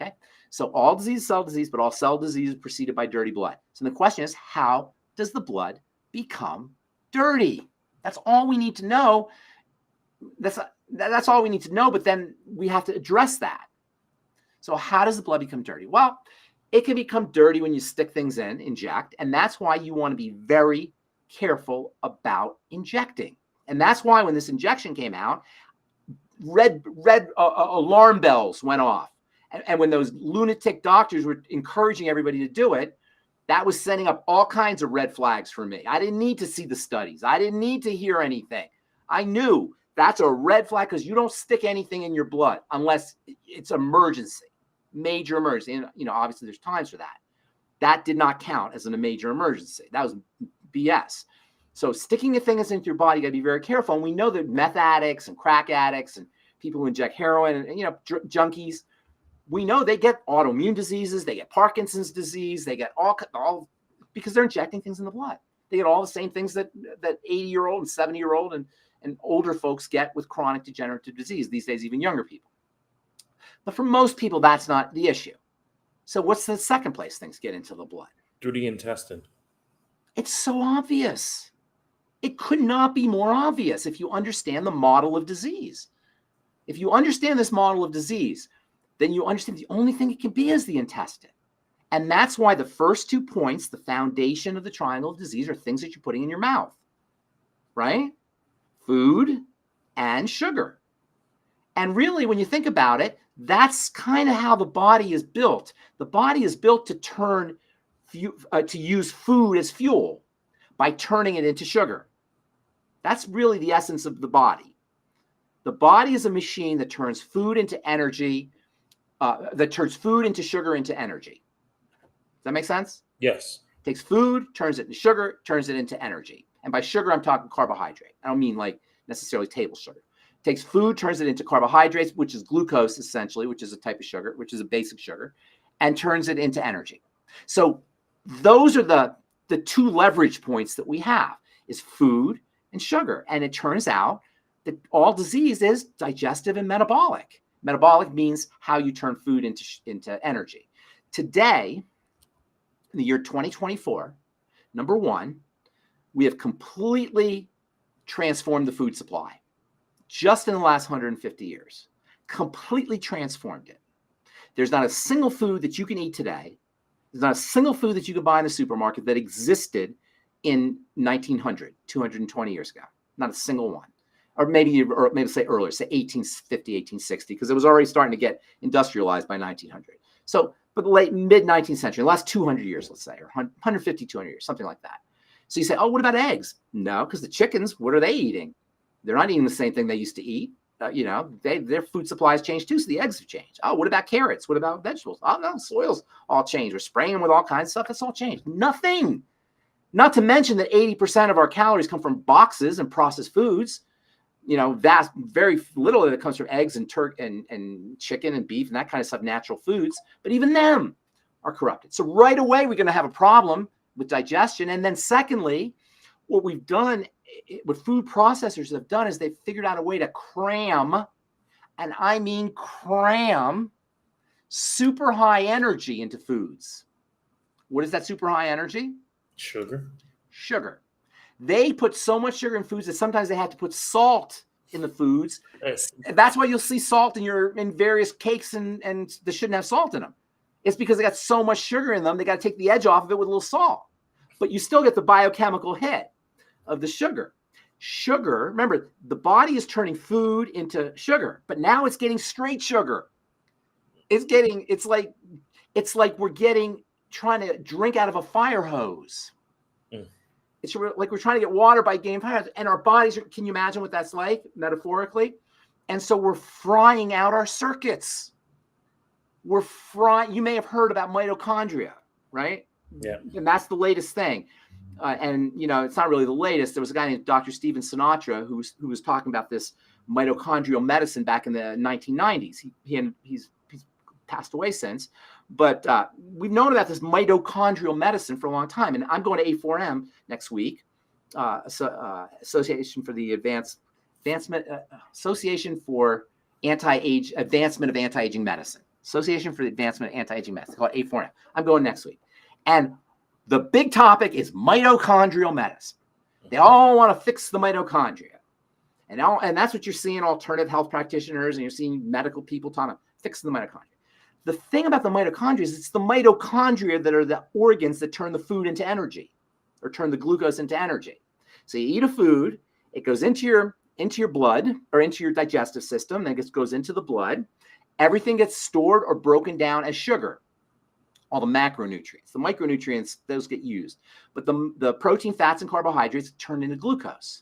Okay. So all disease is cell disease, but all cell disease is preceded by dirty blood. So the question is, how does the blood become dirty? That's all we need to know. That's all we need to know, but then we have to address that. So how does the blood become dirty? Well, it can become dirty when you stick things in, inject, and that's why you want to be very careful about injecting. And that's why when this injection came out, red alarm bells went off. And when those lunatic doctors were encouraging everybody to do it, that was sending up all kinds of red flags for me. I didn't need to see the studies. I didn't need to hear anything. I knew that's a red flag because you don't stick anything in your blood unless it's emergency, major emergency. And, you know, obviously there's times for that. That did not count as a major emergency. That was BS. So sticking things into your body, you got to be very careful. And we know that meth addicts and crack addicts and people who inject heroin and, you know, junkies, we know they get autoimmune diseases, they get Parkinson's disease, they get all because they're injecting things in the blood. They get all the same things that 80-year-old and 70-year-old and older folks get with chronic degenerative disease. These days, even younger people. But for most people, that's not the issue. So what's the second place things get into the blood? Dirty intestine. It's so obvious. It could not be more obvious if you understand the model of disease. If you understand this model of disease, then you understand the only thing it can be is the intestine. And that's why the first 2 points, the foundation of the triangle of disease, are things that you're putting in your mouth, right? Food and sugar. And really, when you think about it, That's kind of how the body is built. The body is built to use food as fuel by turning it into sugar. That's really the essence of the body. The body is a machine that turns food into energy, that turns food into sugar into energy. Does that make sense? Yes. Takes food, turns it into sugar, turns it into energy. And by sugar, I'm talking carbohydrate. I don't mean like necessarily table sugar. Takes food, turns it into carbohydrates, which is glucose essentially, which is a type of sugar, which is a basic sugar, and turns it into energy. So those are the two leverage points that we have, is food and sugar. And it turns out that all disease is digestive and metabolic. Metabolic means how you turn food into energy. Today, in the year 2024, number one, we have completely transformed the food supply just in the last 150 years. Completely transformed it. There's not a single food that you can eat today. There's not a single food that you can buy in the supermarket that existed in 1900, 220 years ago. Not a single one. Or maybe say earlier, say 1850, 1860, because it was already starting to get industrialized by 1900. So, but the mid-19th century, the last 200 years, let's say, or 150, 200 years, something like that. So you say, oh, what about eggs? No, because the chickens, what are they eating? They're not eating the same thing they used to eat. Their food supplies changed too, so the eggs have changed. Oh, what about carrots? What about vegetables? Oh, no, soils all changed. We're spraying them with all kinds of stuff. That's all changed. Nothing. Not to mention that 80% of our calories come from boxes and processed foods. Very little of it comes from eggs and and chicken and beef and that kind of stuff, natural foods. But even them are corrupted. So right away, we're going to have a problem with digestion. And then secondly, what we've done, what food processors have done, is they've figured out a way to cram, and I mean cram, super high energy into foods. What is that super high energy? Sugar. They put so much sugar in foods that sometimes they have to put salt in the foods. Yes. And that's why you'll see salt in various cakes and they shouldn't have salt in them. It's because they got so much sugar in them, they got to take the edge off of it with a little salt. But you still get the biochemical hit of the sugar. Sugar, remember, the body is turning food into sugar, but now it's getting straight sugar. It's like we're trying to drink out of a fire hose. It's like we're trying to get water by getting fire, and our bodies can you imagine what that's like metaphorically? And so we're frying out our circuits. You may have heard about mitochondria, right? Yeah. And that's the latest thing. It's not really the latest. There was a guy named Dr. Stephen Sinatra who was talking about this mitochondrial medicine back in the 1990s. He's passed away since, but we've known about this mitochondrial medicine for a long time. And I'm going to A4M next week, Association for the Association for Advancement of Anti-Aging Medicine. Association for the Advancement of Anti-Aging Medicine, called A4M. I'm going next week. And the big topic is mitochondrial medicine. They all want to fix the mitochondria. And that's what you're seeing alternative health practitioners and you're seeing medical people talking about fixing the mitochondria. The thing about the mitochondria is it's the mitochondria that are the organs that turn the food into energy or turn the glucose into energy. So you eat a food, it goes into your blood or into your digestive system, then it goes into the blood. Everything gets stored or broken down as sugar. All the macronutrients, the micronutrients, those get used. But the protein, fats, and carbohydrates turn into glucose.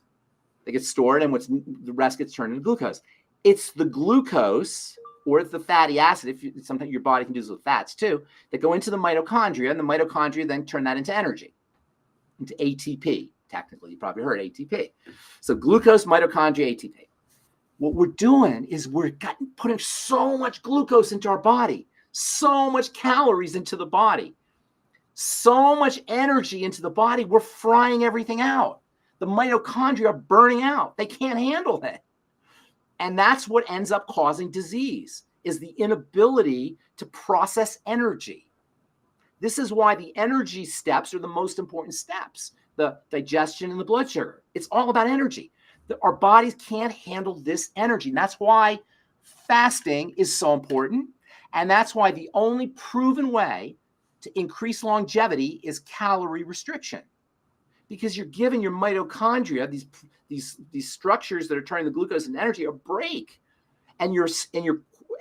They get stored, and the rest gets turned into glucose. It's the glucose or the fatty acid, sometimes your body can do this with fats too, that go into the mitochondria, and the mitochondria then turn that into energy, into ATP. Technically, you probably heard ATP. So glucose, mitochondria, ATP. What we're doing is putting so much glucose into our body, so much calories into the body, so much energy into the body, we're frying everything out. The mitochondria are burning out. They can't handle it. And that's what ends up causing disease, is the inability to process energy. This is why the energy steps are the most important steps, the digestion and the blood sugar. It's all about energy. Our bodies can't handle this energy. And that's why fasting is so important. And that's why the only proven way to increase longevity is calorie restriction. Because you're giving your mitochondria, these structures that are turning the glucose into energy, a break. And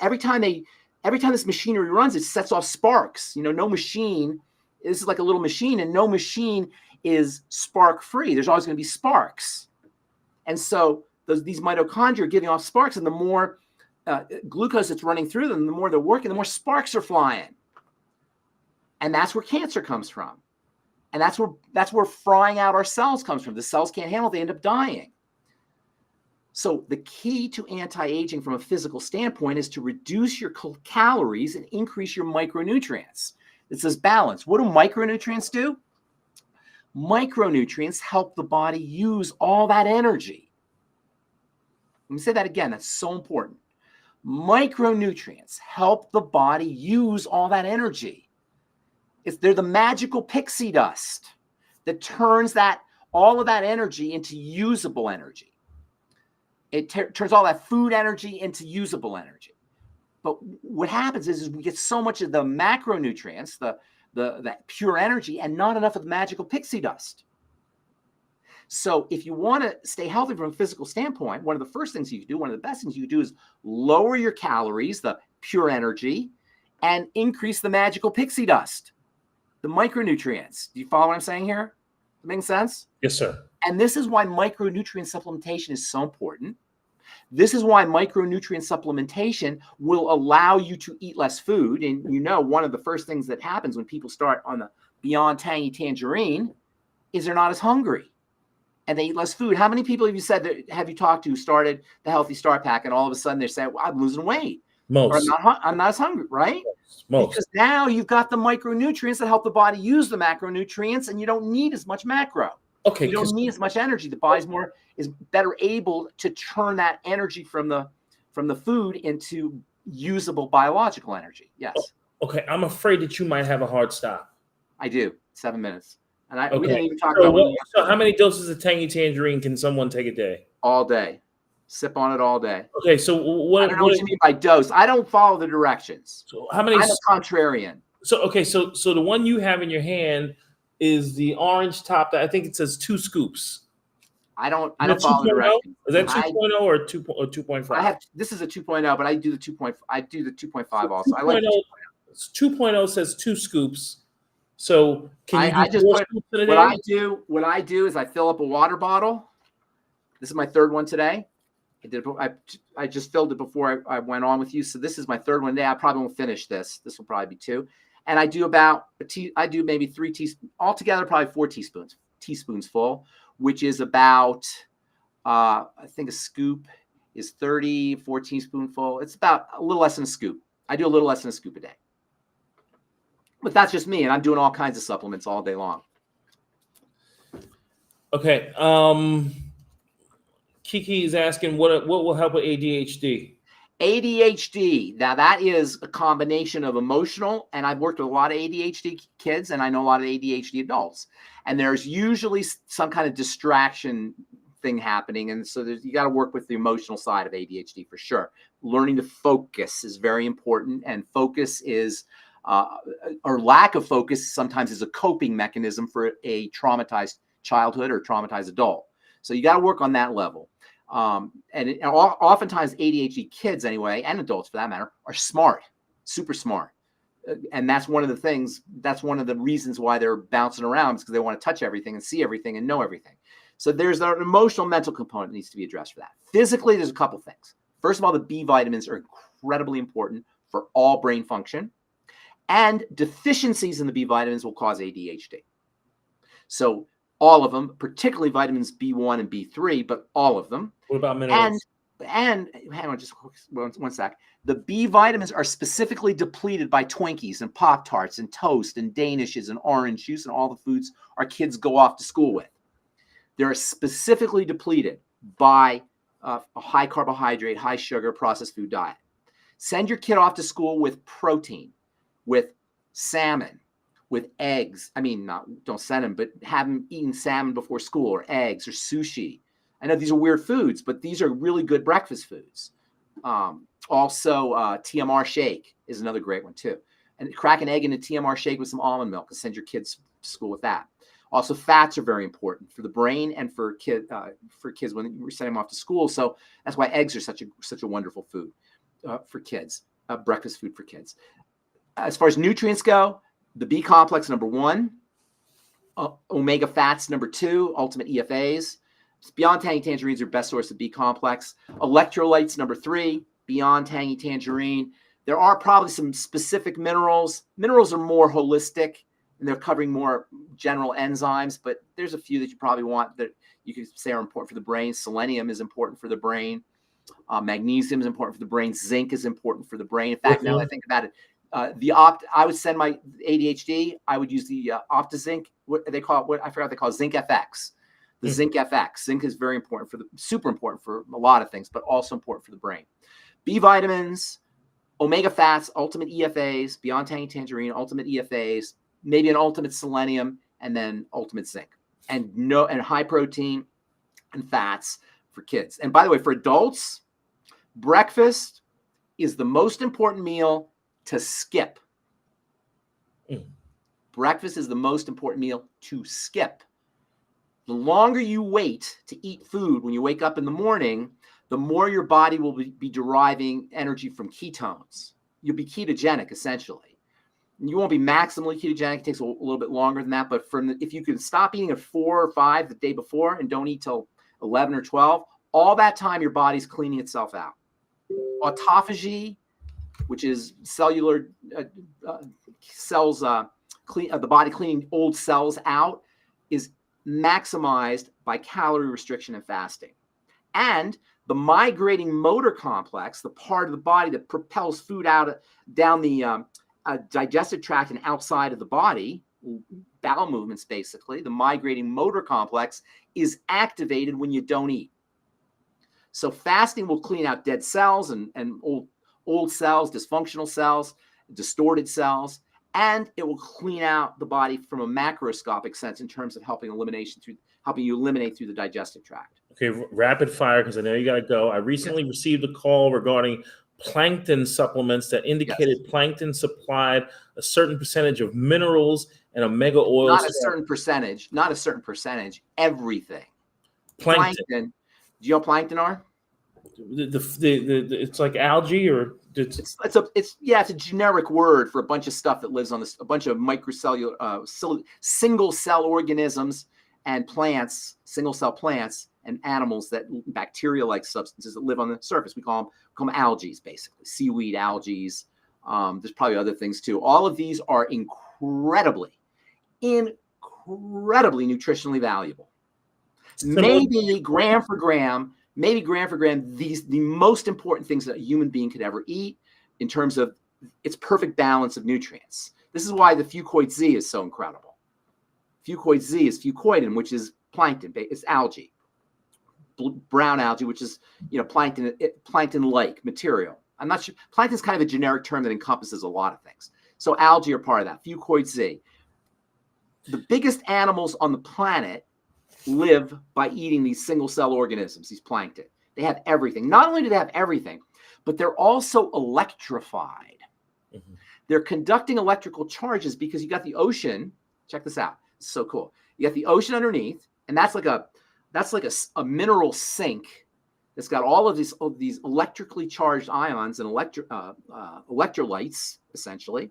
every time this machinery runs, it sets off sparks. No machine, this is like a little machine, and no machine is spark free. There's always going to be sparks. And so these mitochondria are giving off sparks, and the more glucose that's running through them, the more they're working, the more sparks are flying. And that's where cancer comes from. And that's where frying out our cells comes from. The cells can't handle it, they end up dying. So the key to anti-aging from a physical standpoint is to reduce your calories and increase your micronutrients. It says balance. What do micronutrients do? Micronutrients help the body use all that energy. Let me say that again. That's so important. Micronutrients help the body use all that energy. They're the magical pixie dust that turns all of that energy into usable energy. It turns all that food energy into usable energy. But what happens is we get so much of the macronutrients, the pure energy, and not enough of the magical pixie dust. So if you want to stay healthy from a physical standpoint, one of the first things you can do, one of the best things you can do is lower your calories, the pure energy, and increase the magical pixie dust, the micronutrients. Do you follow what I'm saying here? Does that make sense? Yes, sir. And this is why micronutrient supplementation is so important. This is why micronutrient supplementation will allow you to eat less food. And one of the first things that happens when people start on the Beyond Tangy Tangerine is they're not as hungry and they eat less food. How many people have you talked to who started the Healthy Start Pack and all of a sudden they say, well, I'm losing weight? Most. Or I'm not as hungry, right? Most. Because now you've got the micronutrients that help the body use the macronutrients, and you don't need as much macro. Okay. You don't need as much energy. The body's is better able to turn that energy from the food into usable biological energy. Yes. Okay. I'm afraid that you might have a hard stop. I do. 7 minutes. And we Okay. didn't even talk about so how many doses of Tangy Tangerine can someone take a day? All day. Sip on it all day. Okay, so I don't know what you mean by dose. I don't follow the directions. So how many? I'm a contrarian. So the one you have in your hand is the orange top that I think it says 2 scoops. I don't follow the directions. Is that 2.0 or 2.5? This is a 2.0, but I do the 2.5. I do the 2.5 also. I like 2.0 says 2 scoops. So can you do 4 scoops in a day? What I do is I fill up a water bottle. This is my 3rd one today. I just filled it before I went on with you. So this is my 3rd one today. I probably won't finish this. This will probably be 2. And I do I do maybe 3 teaspoons, altogether probably 4 teaspoons full, which is about, I think a scoop is 4 teaspoonful. It's about a little less than a scoop. I do a little less than a scoop a day. But that's just me, and I'm doing all kinds of supplements all day long. Okay. Kiki is asking what will help with ADHD? ADHD. Now that is a combination of emotional, and I've worked with a lot of ADHD kids, and I know a lot of ADHD adults. And there's usually some kind of distraction thing happening, and so you got to work with the emotional side of ADHD for sure. Learning to focus is very important, and focus is or lack of focus sometimes is a coping mechanism for a traumatized childhood or traumatized adult. So you got to work on that level. And oftentimes ADHD kids anyway, and adults for that matter, are smart, super smart. And that's one of the reasons why they're bouncing around, because they want to touch everything and see everything and know everything. So there's an emotional, mental component that needs to be addressed for that. Physically, there's a couple things. First of all, the B vitamins are incredibly important for all brain function, and deficiencies in the B vitamins will cause ADHD. So all of them, particularly vitamins B1 and B3, but all of them. What about minerals? And hang on just one sec. The B vitamins are specifically depleted by Twinkies and Pop-Tarts and toast and Danishes and orange juice and all the foods our kids go off to school with. They're specifically depleted by a high carbohydrate, high sugar, processed food diet. Send your kid off to school with protein, with salmon, with eggs. I mean, don't send them, but have them eating salmon before school, or eggs, or sushi. I know these are weird foods, but these are really good breakfast foods. Also, TMR shake is another great one too. And crack an egg in a TMR shake with some almond milk and send your kids to school with that. Also, fats are very important for the brain and for kids when you're sending them off to school. So that's why eggs are such a wonderful food for kids. breakfast food for kids. As far as nutrients go, the B complex, number 1, omega fats, number 2, ultimate EFAs. Beyond Tangy Tangerine is your best source of B complex. Electrolytes, number 3, Beyond Tangy Tangerine. There are probably some specific minerals. Minerals are more holistic, and they're covering more general enzymes, but there's a few that you probably want that you could say are important for the brain. Selenium is important for the brain. Magnesium is important for the brain. Zinc is important for the brain. In fact, now that I think about it, I would send my ADHD, I would use the OptiZinc. What they call it? I forgot what they call it, Zinc FX. The Zinc FX. Zinc is very important super important for a lot of things, but also important for the brain. B vitamins, omega fats, ultimate EFAs, Beyond Tangy Tangerine, ultimate EFAs, maybe an ultimate selenium, and then ultimate zinc, and high protein and fats for kids. And by the way, for adults, breakfast is the most important meal to skip. Breakfast is the most important meal to skip. The longer you wait to eat food when you wake up in the morning, the more your body will be deriving energy from ketones. You'll be ketogenic, essentially. You won't be maximally ketogenic. It takes a little bit longer than that. But if you can stop eating at 4 or 5 the day before and don't eat till 11 or 12, all that time your body's cleaning itself out. Autophagy, which is cellular cells, the body cleaning old cells out, is maximized by calorie restriction and fasting. And the migrating motor complex, the part of the body that propels food down the digestive tract and outside of the body, bowel movements basically, the migrating motor complex is activated when you don't eat. So fasting will clean out dead cells and old cells, dysfunctional cells, distorted cells, and it will clean out the body from a macroscopic sense in terms of helping you eliminate through the digestive tract. Okay, rapid fire, because I know you got to go. I recently received a call regarding plankton supplements that indicated plankton supplied a certain percentage of minerals and omega oils. Not a certain percentage, everything. Plankton. Do you know what plankton are? It's like algae, or it's a generic word for a bunch of stuff that lives on a bunch of microcellular single cell organisms and plants, single cell plants and animals, that bacteria-like substances that live on the surface. We call them algae, basically seaweed, algae. There's probably other things too. All of these are incredibly nutritionally valuable. Maybe gram for gram, the most important things that a human being could ever eat in terms of its perfect balance of nutrients. This is why the Fucoid Z is so incredible. Fucoid Z is fucoidin, which is plankton. It's algae, brown algae, which is plankton-like material. I'm not sure. Plankton is kind of a generic term that encompasses a lot of things. So algae are part of that. Fucoid Z. The biggest animals on the planet live by eating these single cell organisms, these plankton. They have everything. Not only do they have everything, but they're also electrified. Mm-hmm. They're conducting electrical charges because you got the ocean. Check this out. It's so cool. You got the ocean underneath, and that's like a mineral sink that's got all of these electrically charged ions and electrolytes, essentially.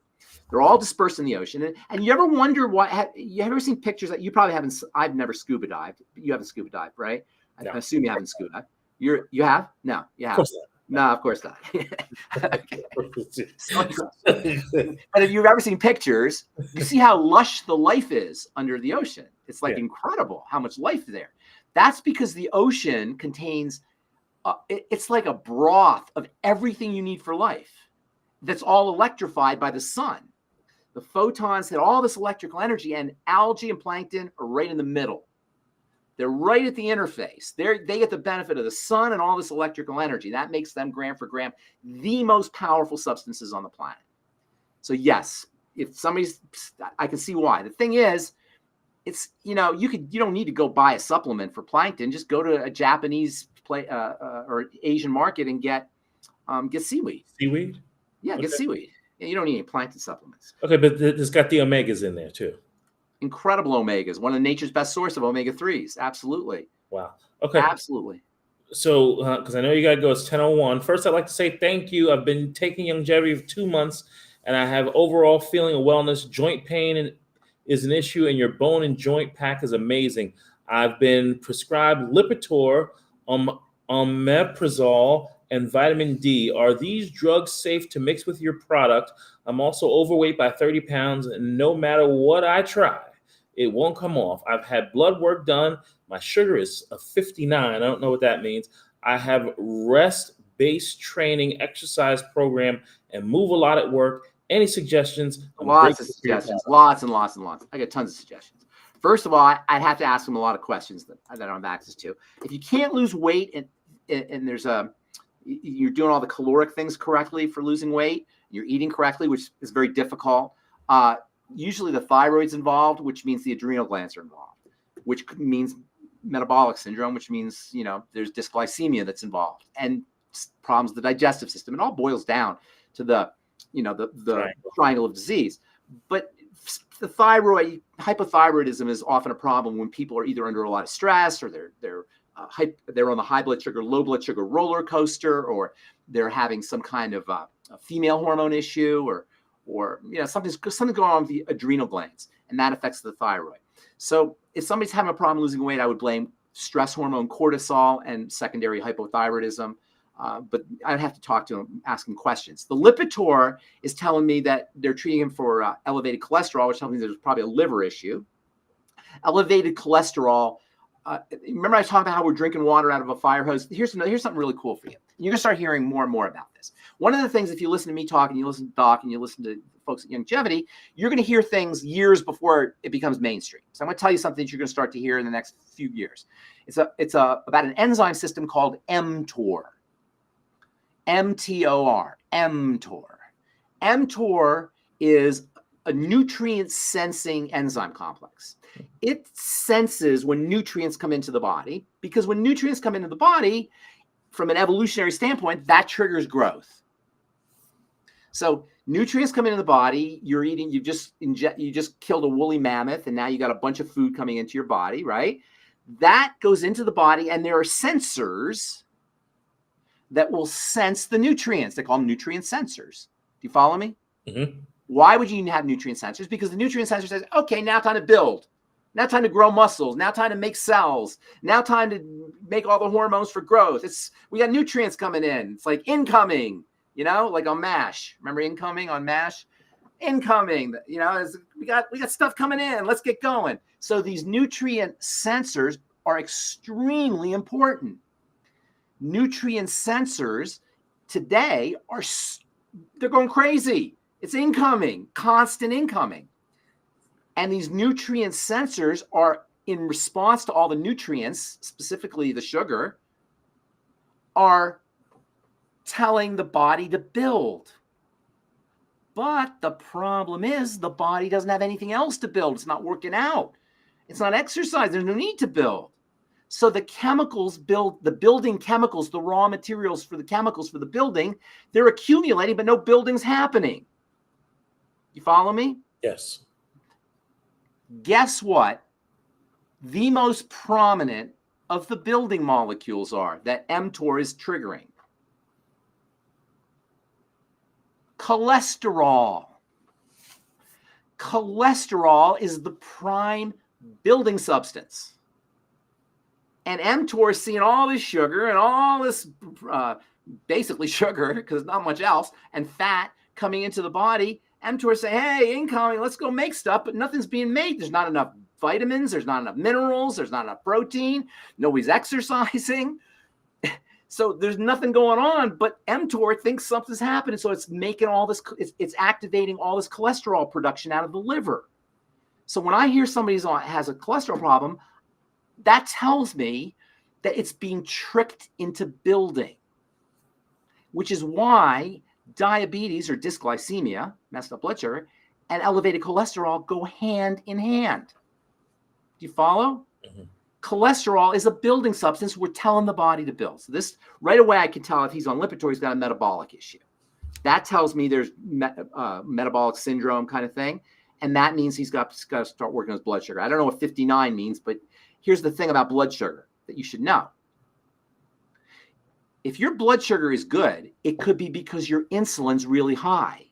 They're all dispersed in the ocean. And you ever wonder why? You ever seen pictures that you probably haven't? I've never scuba dived. You haven't scuba dived, right? No. I assume you haven't scuba dived. You have? No, you have. No, of course not. But if you've ever seen pictures, you see how lush the life is under the ocean. It's like incredible how much life is there. That's because the ocean contains, it's like a broth of everything you need for life. That's all electrified by the sun. The photons hit all this electrical energy, and algae and plankton are right in the middle. They're right at the interface. They get the benefit of the sun and all this electrical energy. That makes them gram for gram the most powerful substances on the planet. So yes, I can see why. The thing is, it's you don't need to go buy a supplement for plankton. Just go to a Japanese or Asian market and get seaweed. Seaweed? Yeah, get seaweed. You don't need any plankton supplements. Okay, but it's got the omegas in there too. Incredible omegas. One of nature's best source of omega-3s. Absolutely. Wow. Okay. Absolutely. So, because I know you got to go, it's 10:01. First, I'd like to say thank you. I've been taking longevity for 2 months, and I have overall feeling of wellness. Joint pain is an issue, and your bone and joint pack is amazing. I've been prescribed Lipitor, omeprazole, and vitamin D. Are these drugs safe to mix with your product? I'm also overweight by 30 pounds, and no matter what I try, it won't come off. I've had blood work done. My sugar is a 59. I don't know what that means. I have rest-based training exercise program and move a lot at work. Any suggestions? Lots of suggestions. Lots and lots and lots. I got tons of suggestions. First of all, I'd have to ask them a lot of questions that I don't have access to. If you can't lose weight and there's you're doing all the caloric things correctly for losing weight, you're eating correctly, which is very difficult. Usually the thyroid's involved, which means the adrenal glands are involved, which means metabolic syndrome, which means, there's dysglycemia that's involved and problems with the digestive system. It all boils down to the triangle of disease. But the hypothyroidism is often a problem when people are either under a lot of stress, or they're on the high blood sugar, low blood sugar roller coaster, or they're having some kind of a female hormone issue, or something's going on with the adrenal glands, and that affects the thyroid. So if somebody's having a problem losing weight, I would blame stress hormone cortisol and secondary hypothyroidism. But I'd have to talk to him, ask him questions. The Lipitor is telling me that they're treating him for elevated cholesterol, which tells me there's probably a liver issue. Elevated cholesterol. Remember I talked about how we're drinking water out of a fire hose? Here's something really cool for you. You're going to start hearing more and more about this. One of the things, if you listen to me talk and you listen to Doc and you listen to folks at Longevity, you're going to hear things years before it becomes mainstream. So I'm going to tell you something that you're going to start to hear in the next few years. It's about an enzyme system called mTOR. mTOR. mTOR. mTOR is a nutrient sensing enzyme complex. It senses when nutrients come into the body, because when nutrients come into the body, from an evolutionary standpoint, that triggers growth. So nutrients come into the body, you're eating, you just killed a woolly mammoth, and now you got a bunch of food coming into your body, right? That goes into the body, and there are sensors that will sense the nutrients. They call them nutrient sensors. Do you follow me? Mm-hmm. Why would you have nutrient sensors? Because the nutrient sensor says, okay, now time to build. Now time to grow muscles. Now time to make cells. Now time to make all the hormones for growth. We got nutrients coming in. It's like incoming, like on MASH. Remember incoming on MASH? Incoming, we got stuff coming in. Let's get going. So these nutrient sensors are extremely important. Nutrient sensors today they're going crazy. It's incoming, constant incoming. And these nutrient sensors are in response to all the nutrients, specifically the sugar, are telling the body to build. But the problem is the body doesn't have anything else to build. It's not working out. It's not exercise. There's no need to build. So the chemicals the building chemicals, the raw materials for the chemicals for the building, they're accumulating, but no building's happening. You follow me? Yes. Guess what? The most prominent of the building molecules are that mTOR is triggering. Cholesterol. Cholesterol is the prime building substance. And mTOR is seeing all this sugar and all this basically sugar, because not much else, and fat coming into the body. mTOR say, hey, incoming, let's go make stuff, but nothing's being made. There's not enough vitamins. There's not enough minerals. There's not enough protein. Nobody's exercising. So there's nothing going on, but mTOR thinks something's happening. So it's making all this, it's activating all this cholesterol production out of the liver. So when I hear somebody has a cholesterol problem, that tells me that it's being tricked into building, which is why diabetes or dysglycemia, messed up blood sugar, and elevated cholesterol go hand in hand. Do you follow? Mm-hmm. Cholesterol is a building substance. We're telling the body to build. So this, right away, I can tell if he's on Lipitor, he's got a metabolic issue. That tells me there's metabolic syndrome kind of thing. And that means he's got to start working on his blood sugar. I don't know what 59 means, but here's the thing about blood sugar that you should know. if your blood sugar is good, it could be because your insulin's really high.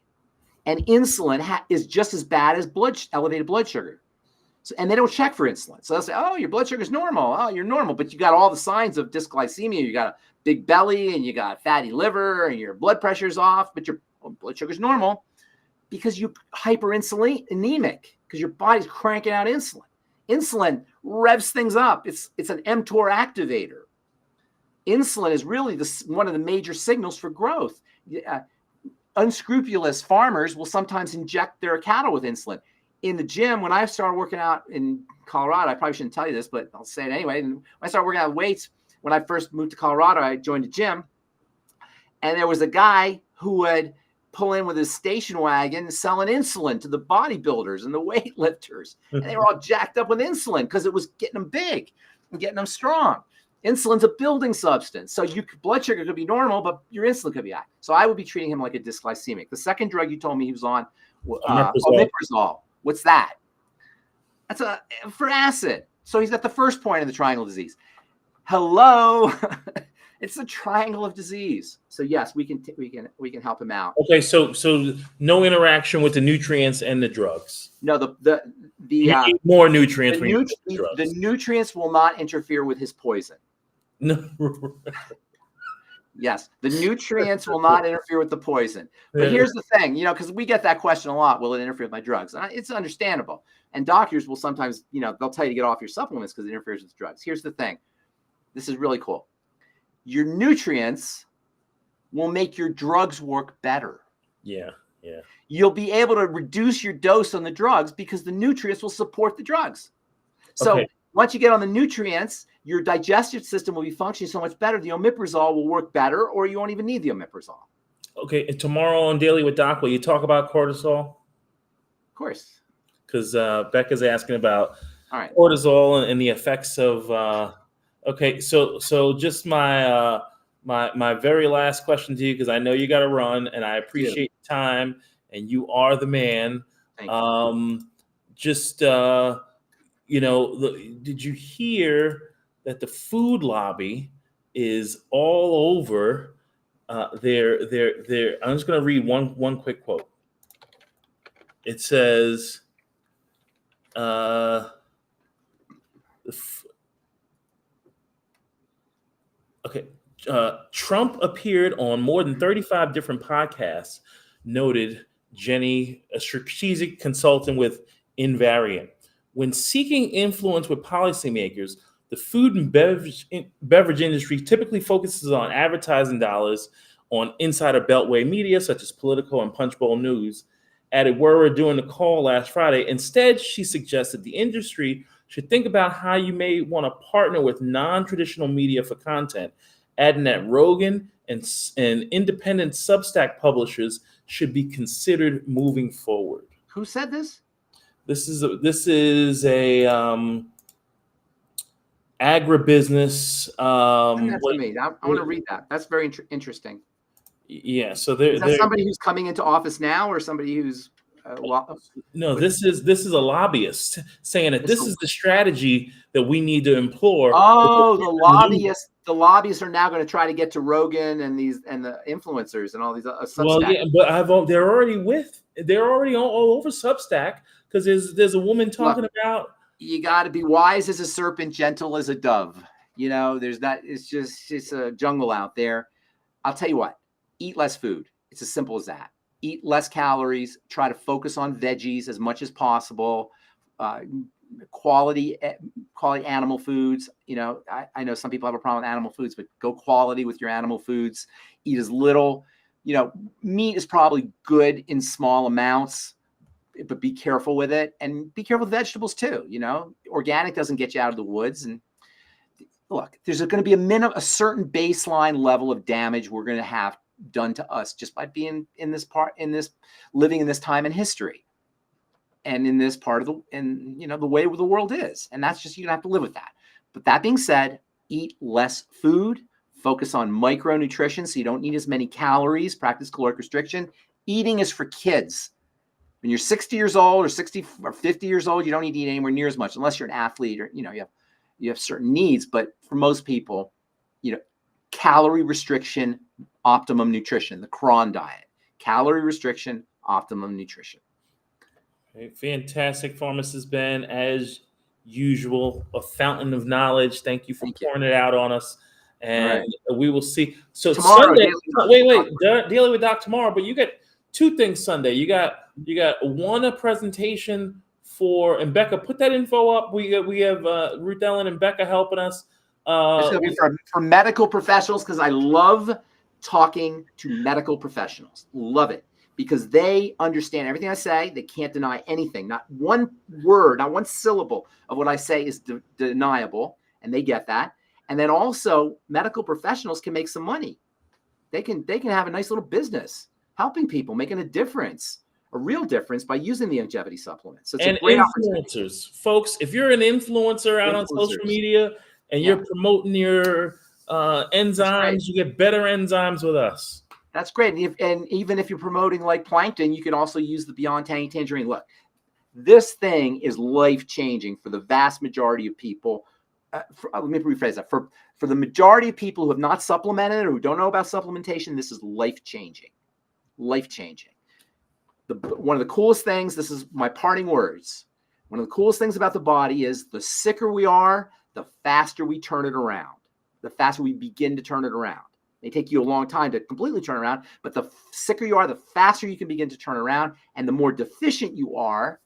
And insulin is just as bad as elevated blood sugar. So, and they don't check for insulin. So they'll say, oh, your blood sugar is normal. Oh, you're normal. But you got all the signs of dysglycemia. You got a big belly and you got fatty liver and your blood pressure's off, but your blood sugar is normal because you're hyperinsulinemic because your body's cranking out insulin. Insulin revs things up. It's an mTOR activator. Insulin is really one of the major signals for growth. Unscrupulous farmers will sometimes inject their cattle with insulin. In the gym, when I started working out in Colorado, I probably shouldn't tell you this, but I'll say it anyway. When I started working out weights, when I first moved to Colorado, I joined a gym, and there was a guy who would pull in with his station wagon selling insulin to the bodybuilders and the weightlifters. And they were all jacked up with insulin because it was getting them big and getting them strong. Insulin's a building substance. So blood sugar could be normal, but your insulin could be high. So I would be treating him like a dysglycemic. The second drug you told me he was on, omeprazole. What's that? That's for acid. So he's at the first point of the triangle disease. Hello. It's a triangle of disease. So yes, we can help him out. Okay, so no interaction with the nutrients and the drugs. No, you need more nutrients. The nutrients will not interfere with his poison. No. Yes, the nutrients will not interfere with the poison. But here's the thing, because we get that question a lot. Will it interfere with my drugs? It's understandable. And doctors will sometimes, they'll tell you to get off your supplements because it interferes with drugs. Here's the thing. This is really cool. Your nutrients will make your drugs work better. Yeah. You'll be able to reduce your dose on the drugs because the nutrients will support the drugs. So once you get on the nutrients, your digestive system will be functioning so much better. The omeprazole will work better, or you won't even need the omeprazole. Okay, and tomorrow on Daily with Doc, will you talk about cortisol? Of course. Because Becca's asking about cortisol and the effects of. Okay, so just my very last question to you, because I know you got to run, and I appreciate the time, and you are the man. Thank you. Did you hear that the food lobby is all over their I'm just going to read one quick quote. It says Trump appeared on more than 35 different podcasts, noted Jenny, a strategic consultant with Invariant. When seeking influence with policymakers, the food and beverage industry typically focuses on advertising dollars on insider beltway media, such as Politico and Punchbowl News, added Werra during the call last Friday. Instead, she suggested the industry should think about how you may want to partner with non-traditional media for content, adding that Rogan and independent Substack publishers should be considered moving forward. Who said this? This is a agribusiness. That's amazing. I want to read that. That's very interesting. Yeah. So is that somebody who's coming into office now, or somebody who's? No, this is a lobbyist saying that this is the strategy that we need to employ. Oh, the lobbyists are now going to try to get to Rogan and the influencers and all these. Well, yeah, but they're already all over Substack because there's a woman talking about. You got to be wise as a serpent, gentle as a dove. There's that. It's a jungle out there. I'll tell you what. Eat less food. It's as simple as that. Eat less calories, try to focus on veggies as much as possible, quality animal foods. I know some people have a problem with animal foods, but go quality with your animal foods. Eat as little. Meat is probably good in small amounts, but be careful with it, and be careful with vegetables too. Organic doesn't get you out of the woods. And look, there's going to be a certain baseline level of damage we're going to have done to us just by being living in this time in history and in this part of the way the world is. And that's just, you're gonna have to live with that. But that being said, eat less food, focus on micronutrition so you don't need as many calories, practice caloric restriction. Eating is for kids. When you're 60 years old or 60 or 50 years old, you don't need to eat anywhere near as much unless you're an athlete or you have certain needs. But for most people, calorie restriction, optimum nutrition, the Cron diet. Calorie restriction, optimum nutrition. Okay, fantastic, Pharmacist Ben, as usual, a fountain of knowledge. Thank you for pouring it out on us. And we will see. So tomorrow, Sunday, Daily with Doc tomorrow, but you get two things Sunday. You got one, a presentation for, and Becca, put that info up. We have Ruth Ellen and Becca helping us. It's going to be for medical professionals, because I love talking to medical professionals. Love it, because they understand everything I say. They can't deny anything. Not one word, not one syllable of what I say is deniable, and they get that. And then also, medical professionals can make some money. They can have a nice little business helping people, making a difference, a real difference, by using the longevity supplements. So it's a great influencers, folks. If you're an influencer out on social media and you're promoting your enzymes, you get better enzymes with us. That's great. And even if you're promoting like plankton, you can also use the Beyond Tangy Tangerine. Look, this thing is life-changing for the vast majority of people. Let me rephrase that. For the majority of people who have not supplemented or who don't know about supplementation, this is life-changing. Life-changing. One of the coolest things, this is my parting words, one of the coolest things about the body is the sicker we are, the faster we turn it around. The faster we begin to turn it around. It may take you a long time to completely turn around, but the sicker you are, the faster you can begin to turn around. And the more deficient you are,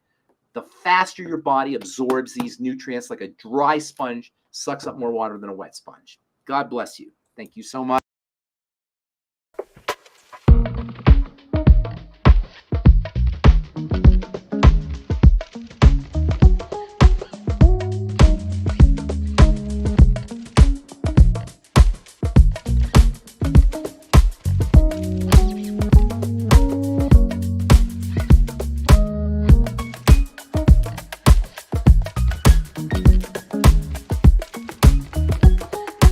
the faster your body absorbs these nutrients like a dry sponge, sucks up more water than a wet sponge. God bless you. Thank you so much.